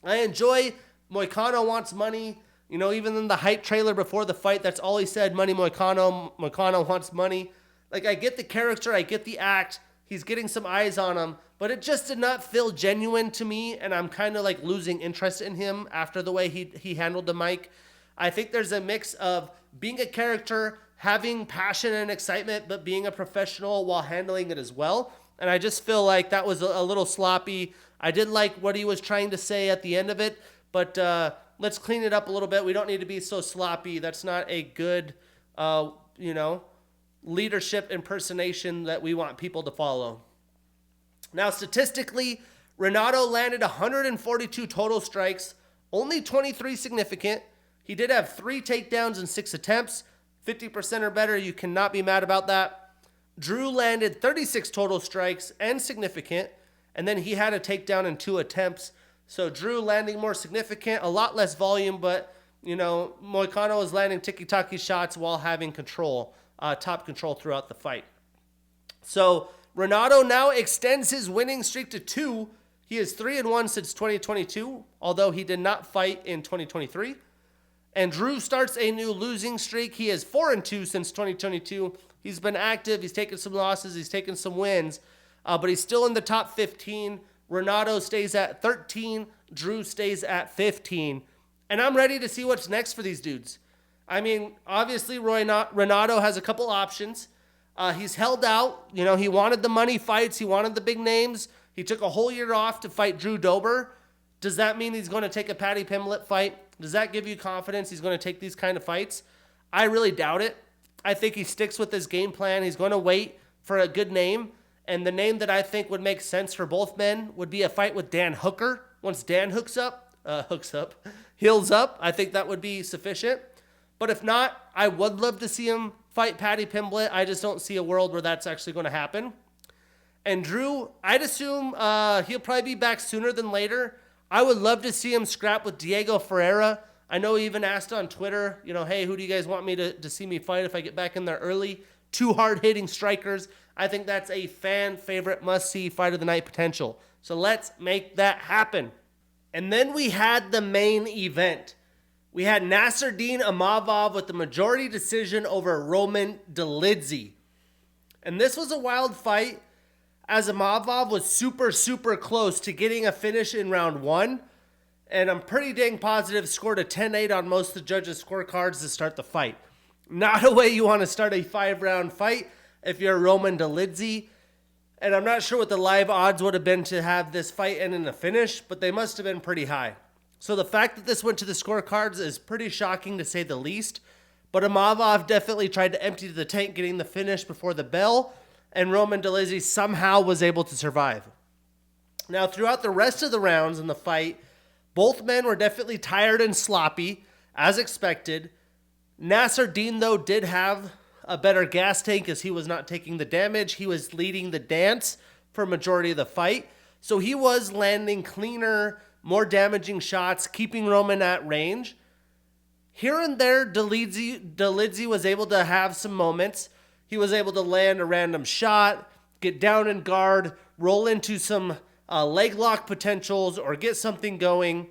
[SPEAKER 2] I enjoy Moicano wants money. You know, even in the hype trailer before the fight, that's all he said, money Moicano. Moicano wants money. Like, I get the character, I get the act. He's getting some eyes on him, but it just did not feel genuine to me, and I'm kind of like losing interest in him after the way he handled the mic. I think there's a mix of being a character, having passion and excitement, but being a professional while handling it as well. And I just feel like that was a little sloppy. I did like what he was trying to say at the end of it, but let's clean it up a little bit. We don't need to be so sloppy. That's not a good, leadership impersonation that we want people to follow. Now, statistically, Renato landed 142 total strikes, only 23 significant. He did have 3 takedowns in 6 attempts, 50% or better. You cannot be mad about that. Drew landed 36 total strikes and significant, and then he had a takedown in 2 attempts. So Drew landing more significant, a lot less volume, but, Moicano was landing tiki-taki shots while having control, top control throughout the fight. So Renato now extends his winning streak to 2. He is 3-1 since 2022, although he did not fight in 2023. And Drew starts a new losing streak. He is 4-2 since 2022. He's been active. He's taken some losses. He's taken some wins. But he's still in the top 15. Renato stays at 13. Drew stays at 15. And I'm ready to see what's next for these dudes. I mean, obviously, Renato has a couple options. He's held out. You know, he wanted the money fights. He wanted the big names. He took a whole year off to fight Drew Dober. Does that mean he's going to take a Paddy Pimblett fight? Does that give you confidence he's going to take these kind of fights? I really doubt it. I think he sticks with his game plan. He's going to wait for a good name. And the name that I think would make sense for both men would be a fight with Dan Hooker. Once Dan heals up, I think that would be sufficient. But if not, I would love to see him fight Paddy Pimblett. I just don't see a world where that's actually going to happen. And Drew, I'd assume he'll probably be back sooner than later. I would love to see him scrap with Diego Ferreira. I know he even asked on Twitter, you know, hey, who do you guys want me to see me fight if I get back in there early? Two hard-hitting strikers. I think that's a fan favorite must-see fight of the night potential. So let's make that happen. And then we had the main event. We had Nasruddin Imavov with the majority decision over Roman Dolidze. And this was a wild fight, as Imavov was super, super close to getting a finish in round 1. And I'm pretty dang positive scored a 10-8 on most of the judges' scorecards to start the fight. Not a way you want to start a 5-round fight if you're Roman Dolidze. And I'm not sure what the live odds would have been to have this fight end in a finish, but they must have been pretty high. So the fact that this went to the scorecards is pretty shocking to say the least. But Imavov definitely tried to empty the tank getting the finish before the bell, and Roman Dolidze somehow was able to survive. Now, throughout the rest of the rounds in the fight, both men were definitely tired and sloppy, as expected. Nasruddin, though, did have a better gas tank as he was not taking the damage. He was leading the dance for a majority of the fight. So he was landing cleaner, more damaging shots, keeping Roman at range. Here and there, Dolidze was able to have some moments. He was able to land a random shot, get down and guard, roll into some leg lock potentials, or get something going.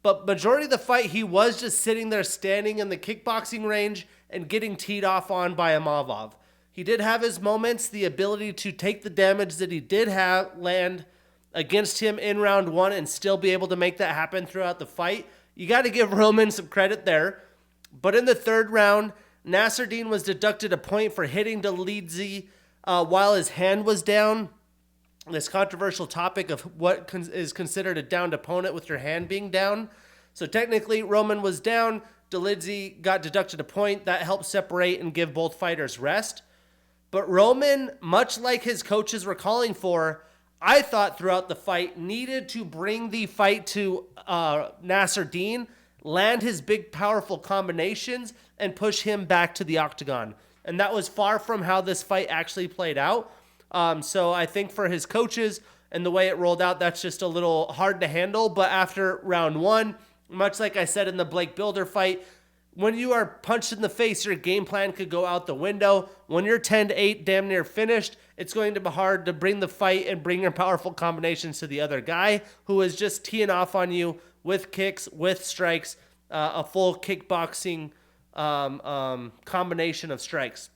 [SPEAKER 2] But majority of the fight, he was just sitting there standing in the kickboxing range and getting teed off on by Imavov. He did have his moments, the ability to take the damage that he did have land against him in round 1 and still be able to make that happen throughout the fight. You got to give Roman some credit there. But in the third round, Nasruddin was deducted a point for hitting Dolidze while his hand was down. This controversial topic of what is considered a downed opponent with your hand being down. So technically, Roman was down. Dolidze got deducted a point. That helped separate and give both fighters rest. But Roman, much like his coaches were calling for, I thought throughout the fight, needed to bring the fight to Nasruddin, land his big, powerful combinations, and push him back to the octagon. And that was far from how this fight actually played out. So I think for his coaches and the way it rolled out, that's just a little hard to handle. But after round 1, much like I said in the Blake Builder fight, when you are punched in the face, your game plan could go out the window. When you're 10-8, damn near finished, it's going to be hard to bring the fight and bring your powerful combinations to the other guy who is just teeing off on you with kicks, with strikes, a full kickboxing combination of strikes.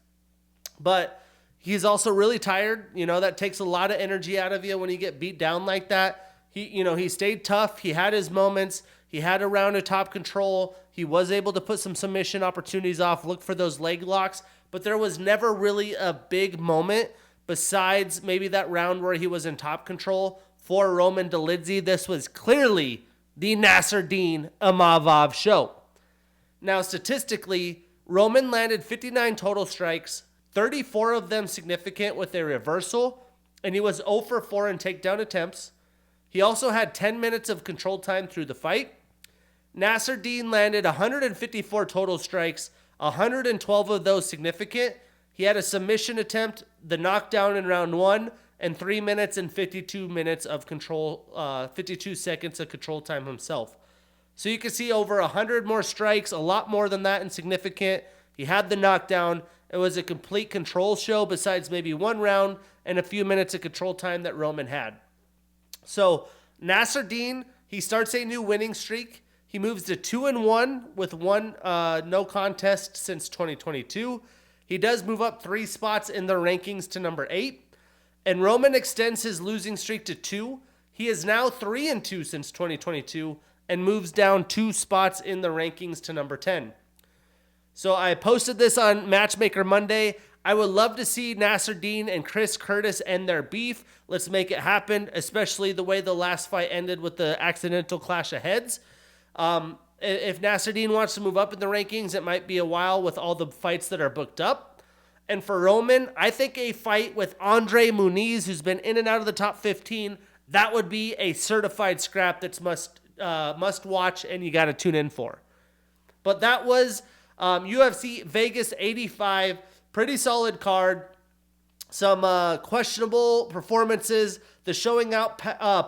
[SPEAKER 2] But he's also really tired. You know, that takes a lot of energy out of you when you get beat down like that. He stayed tough. He had his moments. He had a round of top control. He was able to put some submission opportunities off, look for those leg locks, but there was never really a big moment besides maybe that round where he was in top control for Roman Dolidze. This was clearly the Nasruddin Imavov show. Now, statistically, Roman landed 59 total strikes, 34 of them significant with a reversal, and he was 0 for 4 in takedown attempts. He also had 10 minutes of control time through the fight. Nasruddin landed 154 total strikes, 112 of those significant. He had a submission attempt, the knockdown in round 1, and 3 minutes and 52 minutes of control, 52 seconds of control time himself. So you can see over 100 more strikes, a lot more than that in significant. He had the knockdown. It was a complete control show besides maybe one round and a few minutes of control time that Roman had. So Nasruddin, he starts a new winning streak. He moves to 2-1 with one no contest since 2022. He does move up 3 spots in the rankings to number 8. And Roman extends his losing streak to 2. He is now 3-2 since 2022 and moves down 2 spots in the rankings to number 10. So I posted this on Matchmaker Monday. I would love to see Nasruddin and Chris Curtis end their beef. Let's make it happen, especially the way the last fight ended with the accidental clash of heads. If Nasruddin wants to move up in the rankings, it might be a while with all the fights that are booked up. And for Roman, I think a fight with Andre Muniz, who's been in and out of the top 15, that would be a certified scrap that's must watch and you got to tune in for. But that was UFC Vegas 85. Pretty solid card. Some questionable performances. The showing out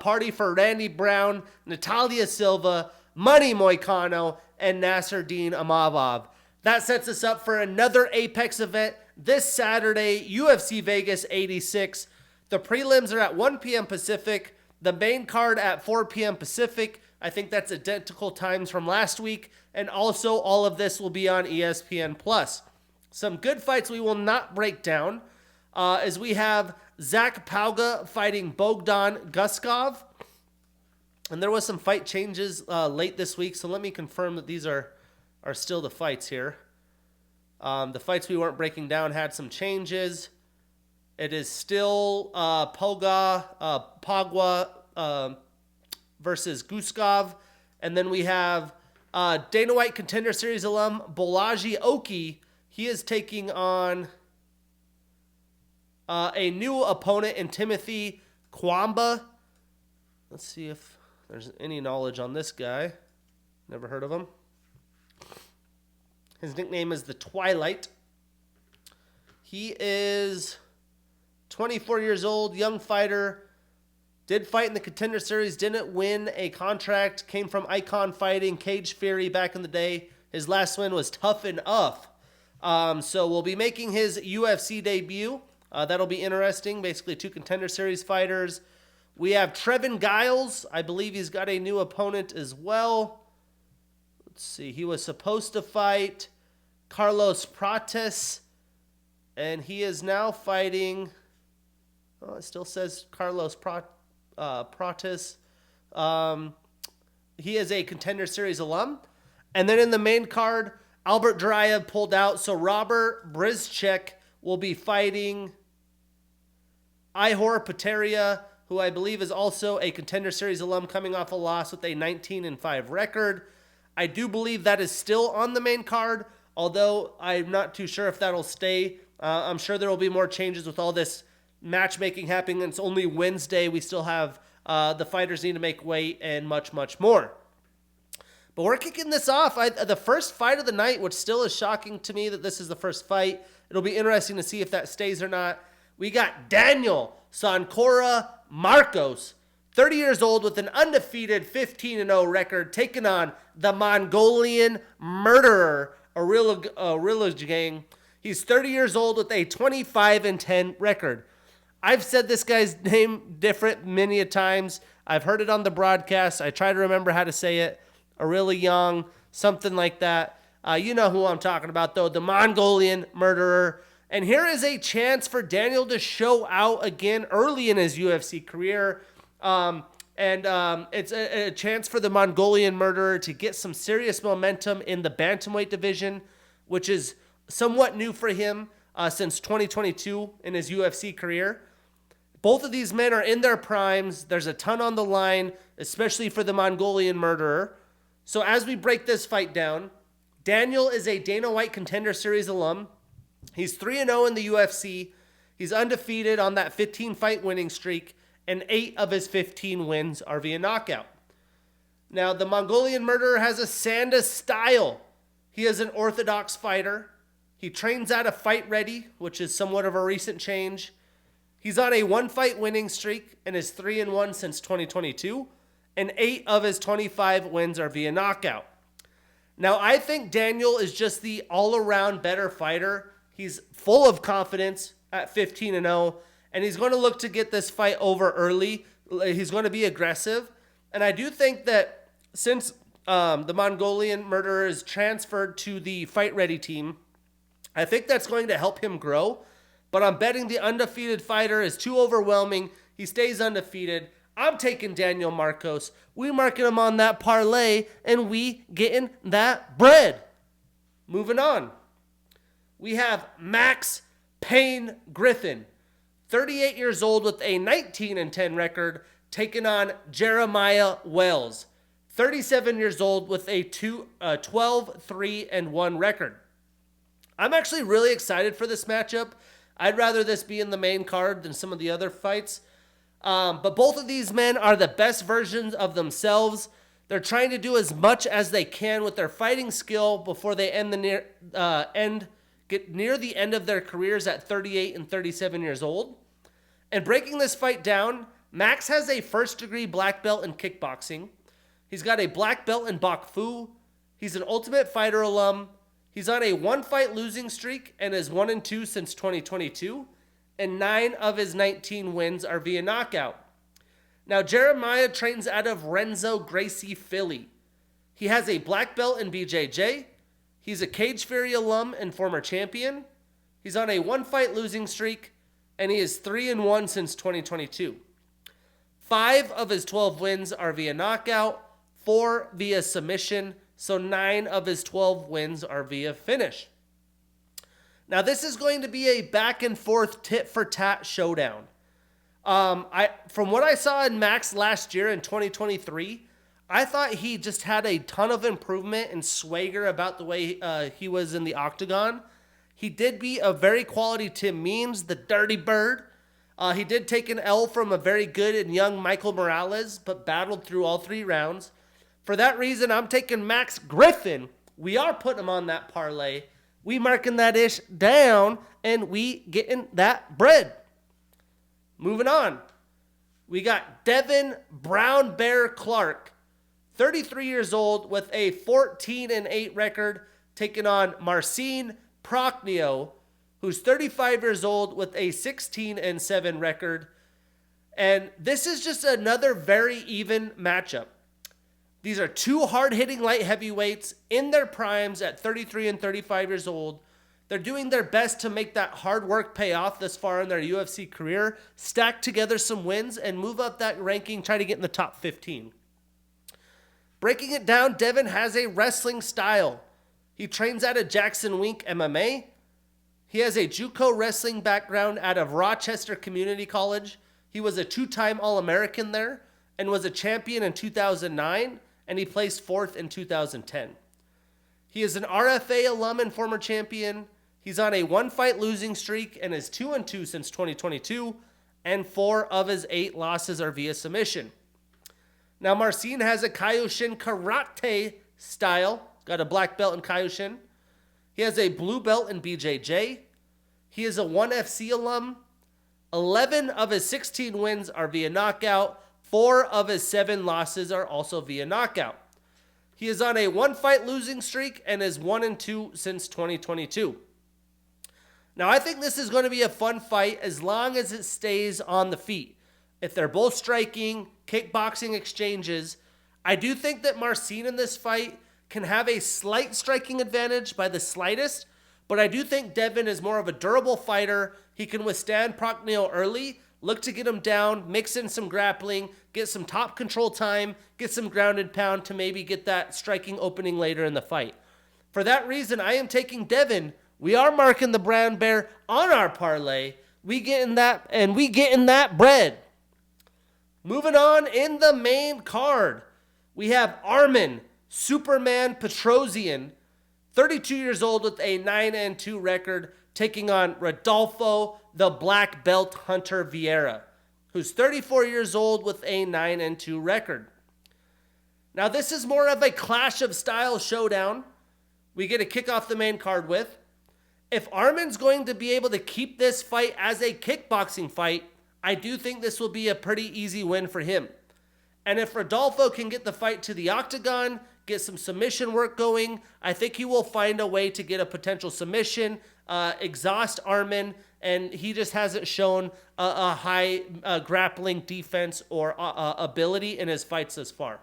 [SPEAKER 2] party for Randy Brown, Natalia Silva, Money Moicano, and Nasruddin Imavov. That sets us up for another Apex event this Saturday, UFC Vegas 86. The prelims are at 1 p.m. Pacific. The main card at 4 p.m. Pacific. I think that's identical times from last week. And also, all of this will be on ESPN+. Some good fights we will not break down as we have Zach Pauga fighting Bogdan Guskov. And there was some fight changes late this week, so let me confirm that these are still the fights here. The fights we weren't breaking down had some changes. It is still Pagua versus Guskov. And then we have Dana White Contender Series alum Bolaji Oki. He is taking on a new opponent in Timothy Kwamba. Let's see if there's any knowledge on this guy. Never heard of him. His nickname is the Twilight. He is 24 years old, young fighter. Did fight in the Contender Series, didn't win a contract. Came from Icon Fighting, Cage Fury back in the day. His last win was Tough Enough. So we'll be making his UFC debut. That'll be interesting. Basically 2 Contender Series fighters. We have Trevin Giles. I believe he's got a new opponent as well. Let's see. He was supposed to fight Carlos Prates, and he is now fighting. Oh, it still says Carlos Prates. He is a Contender Series alum. And then in the main card, Albert Duraev pulled out, so Robert Brizchek will be fighting Ihor Pateria, who I believe is also a Contender Series alum coming off a loss with a 19-5 record. I do believe that is still on the main card, although I'm not too sure if that'll stay. I'm sure there will be more changes with all this matchmaking happening. It's only Wednesday. We still have the fighters need to make weight and much, much more. But we're kicking this off. The first fight of the night, which still is shocking to me that this is the first fight. It'll be interesting to see if that stays or not. We got Daniel Sankora Marcos, 30 years old with an undefeated 15-0 record, taking on the Mongolian murderer, Arilagang. He's 30 years old with a 25-10 record. I've said this guy's name different many a times. I've heard it on the broadcast. I try to remember how to say it. Arilagang, something like that. You know who I'm talking about, though, the Mongolian murderer. And here is a chance for Daniel to show out again early in his UFC career. It's a chance for the Mongolian murderer to get some serious momentum in the bantamweight division, which is somewhat new for him since 2022 in his UFC career. Both of these men are in their primes. There's a ton on the line, especially for the Mongolian murderer. So as we break this fight down, Daniel is a Dana White Contender Series alum. He's 3-0 in the UFC. He's undefeated on that 15-fight winning streak, and 8 of his 15 wins are via knockout. Now, the Mongolian murderer has a Sanda style. He is an orthodox fighter. He trains out of Fight Ready, which is somewhat of a recent change. He's on a 1-fight winning streak and is 3-1 since 2022, and 8 of his 25 wins are via knockout. Now, I think Daniel is just the all-around better fighter. He's full of confidence at 15-0, and he's going to look to get this fight over early. He's going to be aggressive. And I do think that since the Mongolian murderer is transferred to the Fight Ready team. I think that's going to help him grow, but I'm betting the undefeated fighter is too overwhelming. He stays undefeated. I'm taking Daniel Marcos. We marking him on that parlay, and we getting that bread. Moving on. We have Max Payne Griffin, 38 years old with a 19-10 record, taking on Jeremiah Wells, 37 years old with a 12-3-1 record. I'm actually really excited for this matchup. I'd rather this be in the main card than some of the other fights. But both of these men are the best versions of themselves. They're trying to do as much as they can with their fighting skill before they get near the end of their careers at 38 and 37 years old. And breaking this fight down, Max has a first-degree black belt in kickboxing. He's got a black belt in Bok Fu. He's an Ultimate Fighter alum. He's on a one-fight losing streak and is 1-2 since 2022. And 9 of his 19 wins are via knockout. Now, Jeremiah trains out of Renzo Gracie, Philly. He has a black belt in BJJ. He's a Cage Fury alum and former champion. He's on a one-fight losing streak, and he is 3-1 since 2022. 5 of his 12 wins are via knockout, 4 via submission, so 9 of his 12 wins are via finish. Now, this is going to be a back-and-forth tit-for-tat showdown. From what I saw in Max last year in 2023, I thought he just had a ton of improvement and swagger about the way he was in the octagon. He did beat a very quality Tim Means, the Dirty Bird. He did take an L from a very good and young Michael Morales, but battled through all 3 rounds. For that reason, I'm taking Max Griffin. We are putting him on that parlay. We marking that ish down, and we getting that bread. Moving on. We got Devin Brown Bear Clark, 33 years old with a 14-8 record, taking on Marcin Prochnio, who's 35 years old with a 16-7 record. And this is just another very even matchup. These are 2 hard-hitting light heavyweights in their primes at 33 and 35 years old. They're doing their best to make that hard work pay off this far in their UFC career, stack together some wins, and move up that ranking, try to get in the top 15. Breaking it down, Devin has a wrestling style. He trains out of Jackson Wink MMA. He has a JUCO wrestling background out of Rochester Community College. He was a 2-time All-American there and was a champion in 2009, and he placed 4th in 2010. He is an RFA alum and former champion. He's on a one-fight losing streak and is 2-2 since 2022, and 4 of his 8 losses are via submission. Now, Marcin has a Kyokushin karate style, got a black belt in Kyokushin. He has a blue belt in BJJ. He is a 1FC alum. 11 of his 16 wins are via knockout. 4 of his 7 losses are also via knockout. He is on a one-fight losing streak and is 1-2 since 2022. Now, I think this is going to be a fun fight as long as it stays on the feet. If they're both striking, kickboxing exchanges, I do think that Marcin in this fight can have a slight striking advantage by the slightest, but I do think Devin is more of a durable fighter. He can withstand Prochnio early, look to get him down, mix in some grappling, get some top control time, get some grounded pound to maybe get that striking opening later in the fight. For that reason, I am taking Devin. We are marking the Brown Bear on our parlay. We getting that, and we getting that bread. Moving on in the main card, we have Arman Superman Petrosian, 32 years old with a 9-2 record, taking on Rodolfo the Black Belt Hunter Vieira, who's 34 years old with a 9-2 record. Now, this is more of a clash of style showdown. We get to kick off the main card with. If Arman's going to be able to keep this fight as a kickboxing fight, I do think this will be a pretty easy win for him. And if Rodolfo can get the fight to the octagon, get some submission work going, I think he will find a way to get a potential submission, exhaust Arman, and he just hasn't shown a high grappling defense or ability in his fights thus far.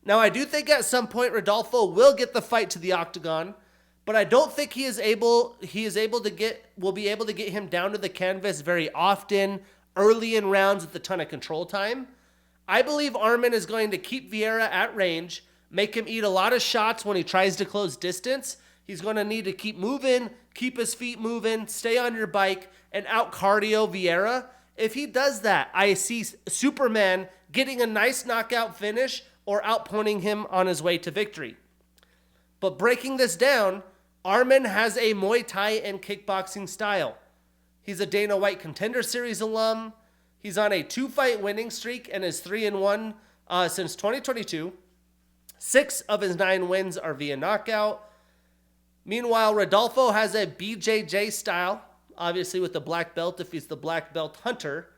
[SPEAKER 2] Now, I do think at some point Rodolfo will get the fight to the octagon, but I don't think will be able to get him down to the canvas very often, early in rounds with a ton of control time. I believe Arman is going to keep Vieira at range, make him eat a lot of shots when he tries to close distance. He's going to need to keep moving, keep his feet moving, stay on your bike, and out cardio Vieira. If he does that, I see Superman getting a nice knockout finish or outpointing him on his way to victory. But breaking this down, Arman has a Muay Thai and kickboxing style. He's a Dana White Contender Series alum. He's on a 2-fight winning streak and is 3-1 since 2022. 6 of his 9 wins are via knockout. Meanwhile, Rodolfo has a BJJ style, obviously with the black belt if he's the black belt hunter.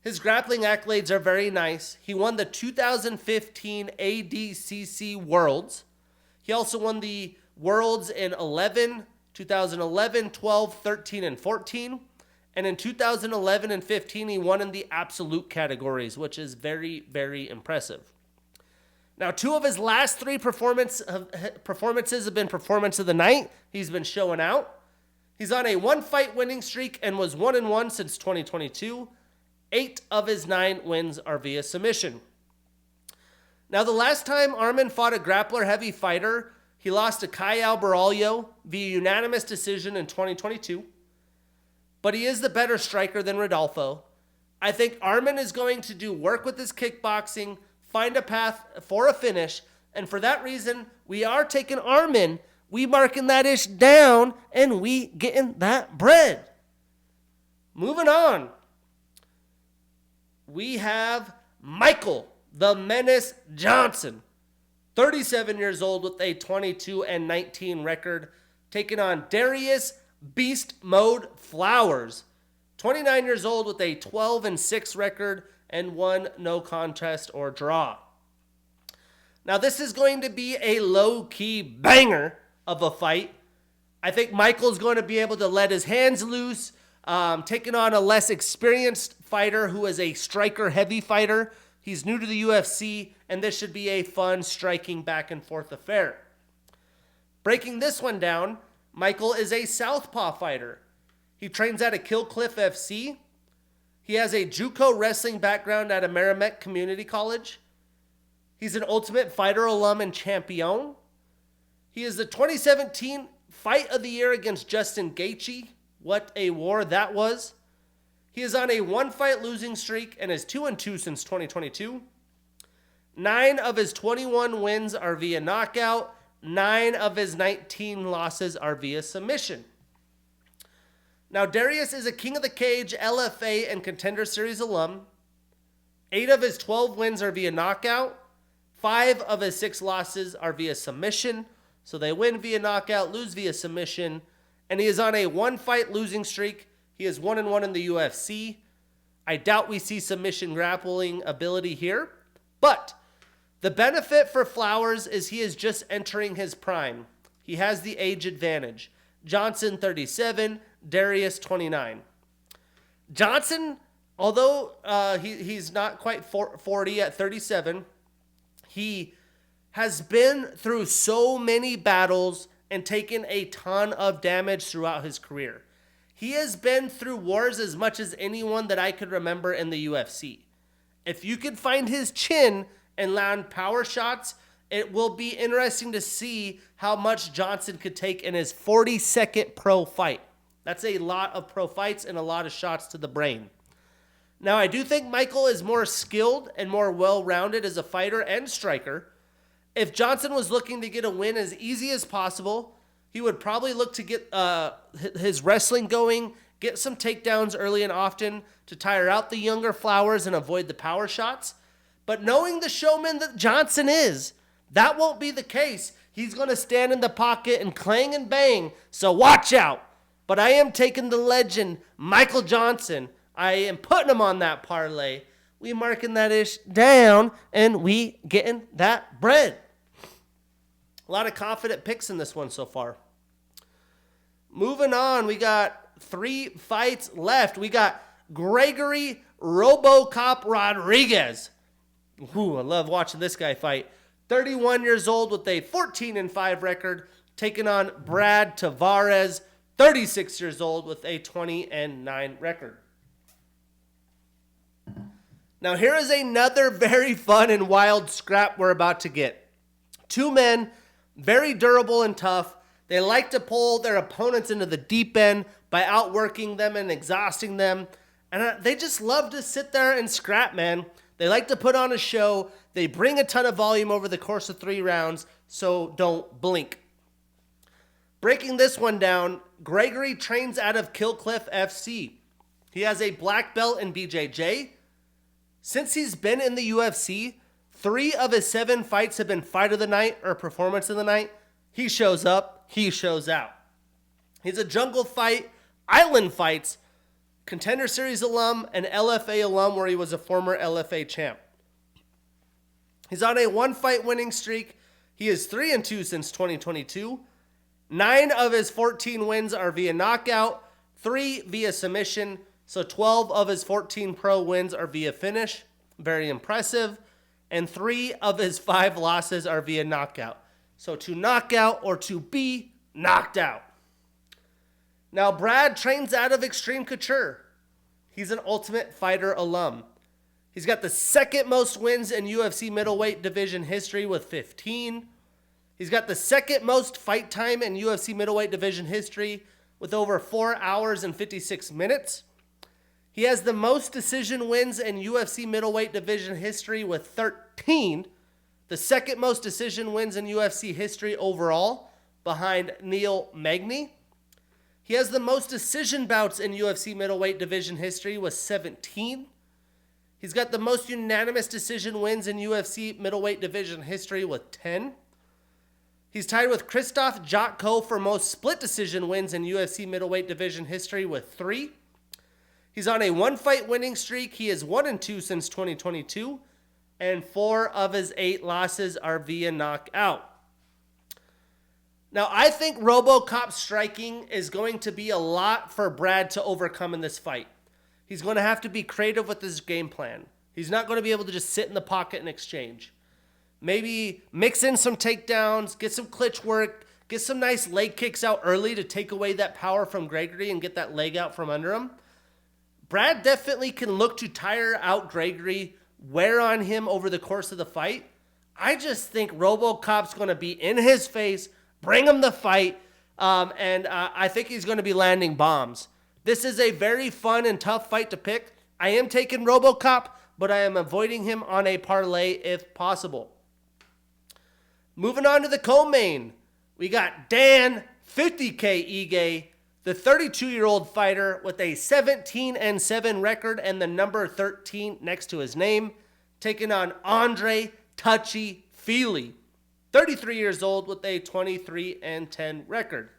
[SPEAKER 2] His grappling accolades are very nice. He won the 2015 ADCC Worlds. He also won the Worlds in 2011, 12, 13, and 14. And in 2011 and 15, he won in the absolute categories, which is very, very impressive. Now, 2 of his last 3 performances have been performance of the night. He's been showing out. He's on a 1-fight winning streak and was 1-1 since 2022. 8 of his 9 wins are via submission. Now, the last time Arman fought a grappler-heavy fighter, he lost to Kai Albarallo via unanimous decision in 2022. But he is the better striker than Rodolfo. I think Arman is going to do work with his kickboxing, find a path for a finish, and for that reason, we are taking Arman, we marking that ish down, and we getting that bread. Moving on. We have Michael the Menace Johnson, 37 years old with a 22-19 record, taking on Darius Beast Mode Flowers, 29 years old with a 12-6 record and 1 no contest or draw. Now, this is going to be a low-key banger of a fight. I think Michael's going to be able to let his hands loose, taking on a less experienced fighter who is a striker-heavy fighter. He's new to the UFC, and this should be a fun striking back-and-forth affair. Breaking this one down, Michael is a southpaw fighter. He trains at a Kill Cliff FC. He has a JUCO wrestling background at a Merrimack Community College. He's an Ultimate Fighter alum and champion. He is the 2017 Fight of the Year against Justin Gaethje. What a war that was. He is on a 1-fight losing streak and is 2-2 since 2022. 9 of his 21 wins are via knockout. 9 of his 19 losses are via submission. Now, Darius is a King of the Cage, LFA, and Contender Series alum. 8 of his 12 wins are via knockout. 5 of his 6 losses are via submission. So they win via knockout, lose via submission. And he is on a 1-fight losing streak. He is 1-1 in the UFC. I doubt we see submission grappling ability here. But the benefit for Flowers is he is just entering his prime. He has the age advantage. Johnson, 37. Darius, 29. Johnson, although he's not quite 40 at 37, he has been through so many battles and taken a ton of damage throughout his career. He has been through wars as much as anyone that I could remember in the UFC. If you could find his chin and land power shots, it will be interesting to see how much Johnson could take in his 42nd pro fight. That's a lot of pro fights and a lot of shots to the brain. Now, I do think Michael is more skilled and more well-rounded as a fighter and striker. If Johnson was looking to get a win as easy as possible, he would probably look to get his wrestling going, get some takedowns early and often to tire out the younger Flowers and avoid the power shots. But knowing the showman that Johnson is, that won't be the case. He's going to stand in the pocket and clang and bang, so watch out. But I am taking the legend, Michael Johnson. I am putting him on that parlay. We marking that ish down, and we getting that bread. A lot of confident picks in this one so far. Moving on, we got 3 fights left. We got Gregory RoboCop Rodriguez, Ooh, I love watching this guy fight. 31 years old with a 14-5 record, taking on Brad Tavares, 36 years old with a 20-9 record. Now here is another very fun and wild scrap we're about to get. Two men, very durable and tough. They like to pull their opponents into the deep end by outworking them and exhausting them. And they just love to sit there and scrap, man. They like to put on a show. They bring a ton of volume over the course of 3 rounds, so don't blink. Breaking this one down, Gregory trains out of Killcliff FC. He has a black belt in BJJ. Since he's been in the UFC, 3 of his 7 fights have been fight of the night or performance of the night. He shows up, he shows out. He's a Jungle Fight, Island Fights, Contender Series alum, and LFA alum where he was a former LFA champ. He's on a 1-fight winning streak. He is 3-2 since 2022. 9 of his 14 wins are via knockout, 3 via submission, so 12 of his 14 pro wins are via finish. Very impressive. And 3 of his 5 losses are via knockout. So to knock out or to be knocked out. Now, Brad trains out of Extreme Couture. He's an Ultimate Fighter alum. He's got the 2nd most wins in UFC middleweight division history with 15. He's got the 2nd most fight time in UFC middleweight division history with over 4 hours and 56 minutes. He has the most decision wins in UFC middleweight division history with 13. The 2nd most decision wins in UFC history overall, behind Neil Magny. He has the most decision bouts in UFC middleweight division history with 17. He's got the most unanimous decision wins in UFC middleweight division history with 10. He's tied with Krzysztof Jotko for most split decision wins in UFC middleweight division history with 3. He's on a 1-fight winning streak. He is 1-2 since 2022. And 4 of his 8 losses are via knockout. Now, I think RoboCop striking is going to be a lot for Brad to overcome in this fight. He's going to have to be creative with his game plan. He's not going to be able to just sit in the pocket and exchange. Maybe mix in some takedowns, get some clinch work, get some nice leg kicks out early to take away that power from Gregory and get that leg out from under him. Brad definitely can look to tire out Gregory, wear on him over the course of the fight. I just think RoboCop's going to be in his face, bring him the fight, and I think he's going to be landing bombs. This is a very fun and tough fight to pick. I am taking RoboCop, but I am avoiding him on a parlay if possible. Moving on to the co-main, we got Dan 50K Ige, the 32-year-old fighter with a 17-7 record and the number 13 next to his name, taking on Andre Touchy Fili, 33 years old with a 23-10 record.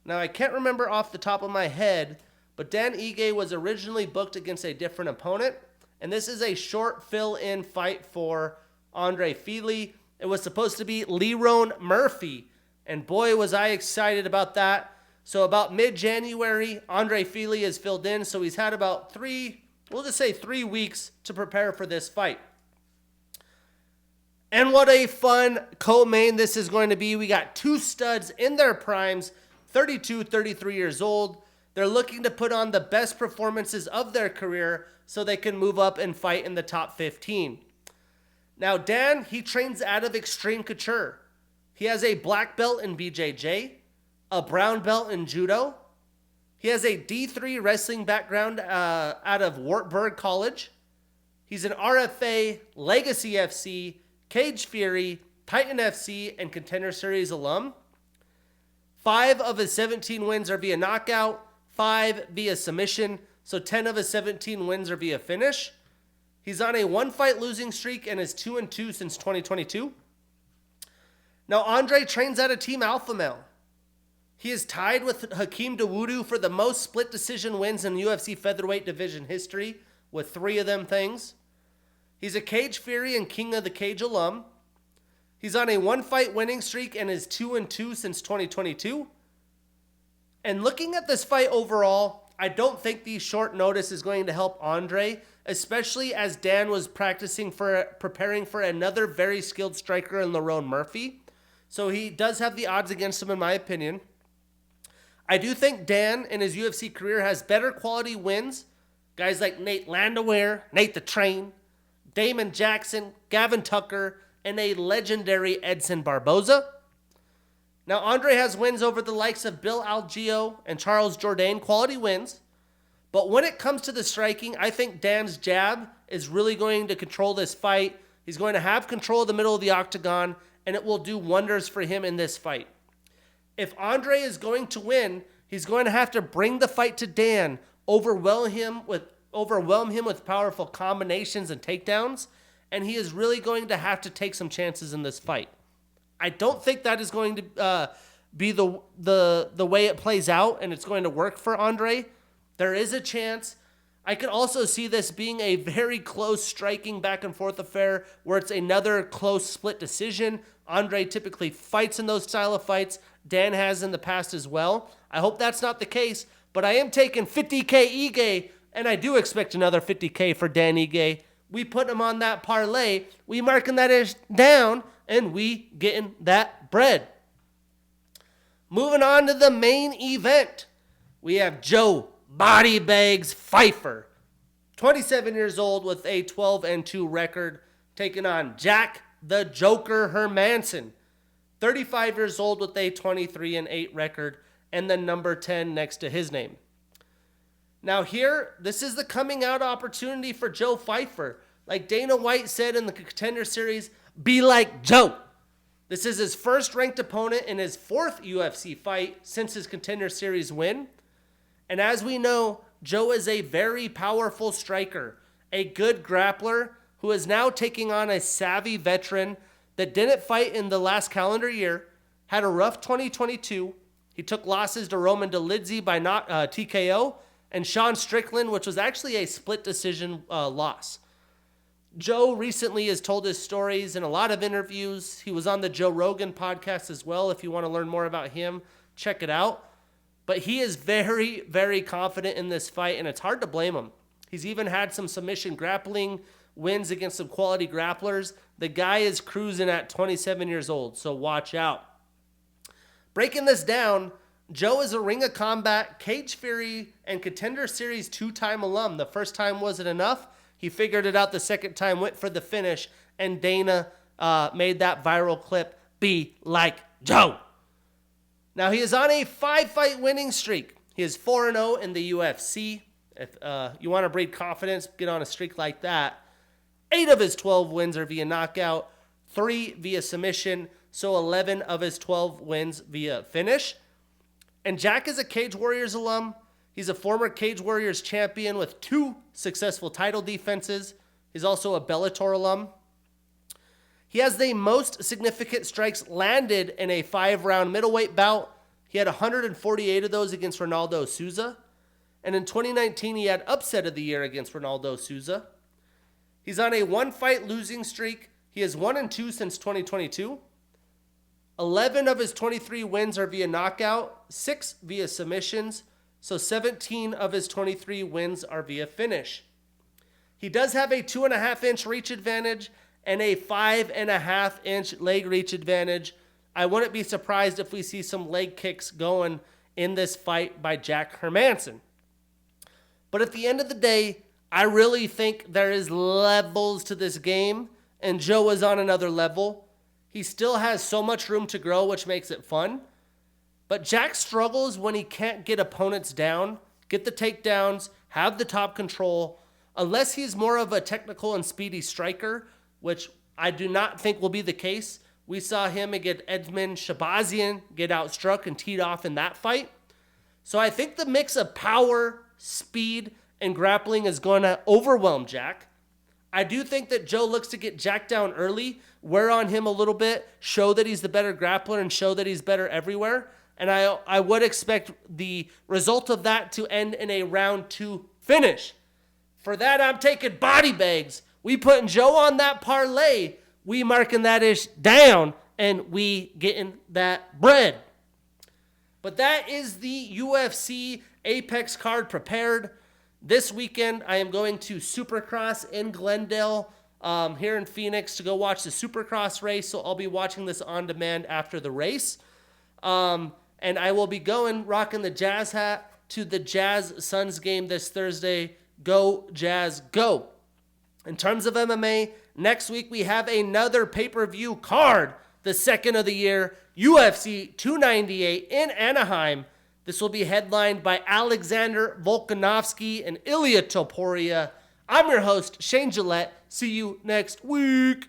[SPEAKER 2] Now, I can't remember off the top of my head, but Dan Ige was originally booked against a different opponent, and this is a short fill-in fight for Andre Fili. It was supposed to be Lerone Murphy, and boy, was I excited about that. So about mid-January, Andre Fili is filled in, so he's had about 3 weeks to prepare for this fight. And what a fun co-main this is going to be. We got 2 studs in their primes, 32, 33 years old. They're looking to put on the best performances of their career so they can move up and fight in the top 15. Now, Dan, he trains out of Extreme Couture. He has a black belt in BJJ, a brown belt in Judo. He has a D3 wrestling background out of Wartburg College. He's an RFA, Legacy FC, Cage Fury, Titan FC, and Contender Series alum. 5 of his 17 wins are via knockout, 5 via submission, so 10 of his 17 wins are via finish. He's on a 1-fight losing streak and is 2-2 since 2022. Now, Andre trains out of Team Alpha Male. He is tied with Hakeem Dawodu for the most split decision wins in UFC featherweight division history, with 3 of them things. He's a Cage Fury and King of the Cage alum. He's on a 1-fight winning streak and is 2-2 since 2022. And looking at this fight overall, I don't think the short notice is going to help Andre, especially as Dan was preparing for another very skilled striker in Lerone Murphy. So he does have the odds against him, in my opinion. I do think Dan in his UFC career has better quality wins. Guys like Nate Landwehr, Nate the Train, Damon Jackson, Gavin Tucker, and a legendary Edson Barboza. Now, Andre has wins over the likes of Bill Algeo and Charles Jourdain, quality wins. But when it comes to the striking, I think Dan's jab is really going to control this fight. He's going to have control of the middle of the octagon, and it will do wonders for him in this fight. If Andre is going to win, he's going to have to bring the fight to Dan, overwhelm him with powerful combinations and takedowns, and he is really going to have to take some chances in this fight. I don't think that is going to be the way it plays out, and it's going to work for Andre. There is a chance. I could also see this being a very close striking back and forth affair where it's another close split decision. Andre typically fights in those style of fights. Dan has in the past as well. I hope that's not the case, but I am taking 50K Ige, and I do expect another 50K for Dan Ige. We put him on that parlay. We marking that ish down, and we getting that bread. Moving on to the main event. We have Joe Body Bags Pfeiffer, 27 years old with a 12-2 record, taking on Jack the Joker Hermansson, 35 years old with a 23-8 record, and the number 10 next to his name. Now here, this is the coming out opportunity for Joe Pfeiffer. Like Dana White said in the Contender Series, be like Joe. This is his first ranked opponent in his fourth UFC fight since his Contender Series win. And as we know, Joe is a very powerful striker, a good grappler who is now taking on a savvy veteran that didn't fight in the last calendar year, had a rough 2022. He took losses to Roman Dolidze by TKO and Sean Strickland, which was actually a split decision loss. Joe recently has told his stories in a lot of interviews. He was on the Joe Rogan podcast as well. If you want to learn more about him, check it out. But he is very, very confident in this fight, and it's hard to blame him. He's even had some submission grappling wins against some quality grapplers. The guy is cruising at 27 years old, so watch out. Breaking this down, Joe is a Ring of Combat, Cage Fury, and Contender Series 2-time alum. The first time wasn't enough. He figured it out the second time, went for the finish, and Dana made that viral clip, be like Joe. Now, he is on a 5-fight winning streak. He is 4-0 in the UFC. If you want to breed confidence, get on a streak like that. 8 of his 12 wins are via knockout, 3 via submission, so 11 of his 12 wins via finish. And Jack is a Cage Warriors alum. He's a former Cage Warriors champion with 2 successful title defenses. He's also a Bellator alum. He has the most significant strikes landed in a 5-round middleweight bout. He had 148 of those against Ronaldo Souza. And in 2019, he had upset of the year against Ronaldo Souza. He's on a 1-fight losing streak. He is 1-2 since 2022. 11 of his 23 wins are via knockout, 6 via submissions, so 17 of his 23 wins are via finish. He does have a 2.5-inch reach advantage and a 5.5-inch leg reach advantage. I wouldn't be surprised if we see some leg kicks going in this fight by Jack Hermansson. But at the end of the day, I really think there is levels to this game, and Joe is on another level. He still has so much room to grow, which makes it fun. But Jack struggles when he can't get opponents down, get the takedowns, have the top control, unless he's more of a technical and speedy striker, which I do not think will be the case. We saw him against Edmund Shabazian get outstruck and teed off in that fight. So I think the mix of power, speed, and grappling is going to overwhelm Jack. I do think that Joe looks to get Jack down early, wear on him a little bit, show that he's the better grappler and show that he's better everywhere. And I would expect the result of that to end in a round 2 finish. For that, I'm taking body bags. We putting Joe on that parlay. We marking that ish down, and we getting that bread. But that is the UFC Apex card prepared. This weekend, I am going to Supercross in Glendale here in Phoenix to go watch the Supercross race. So I'll be watching this on demand after the race. And I will be rocking the Jazz hat to the Jazz Suns game this Thursday. Go Jazz, go. In terms of MMA, next week we have another pay-per-view card, the second of the year, UFC 298 in Anaheim. This will be headlined by Alexander Volkanovski and Ilia Topuria. I'm your host, Shane Gillette. See you next week.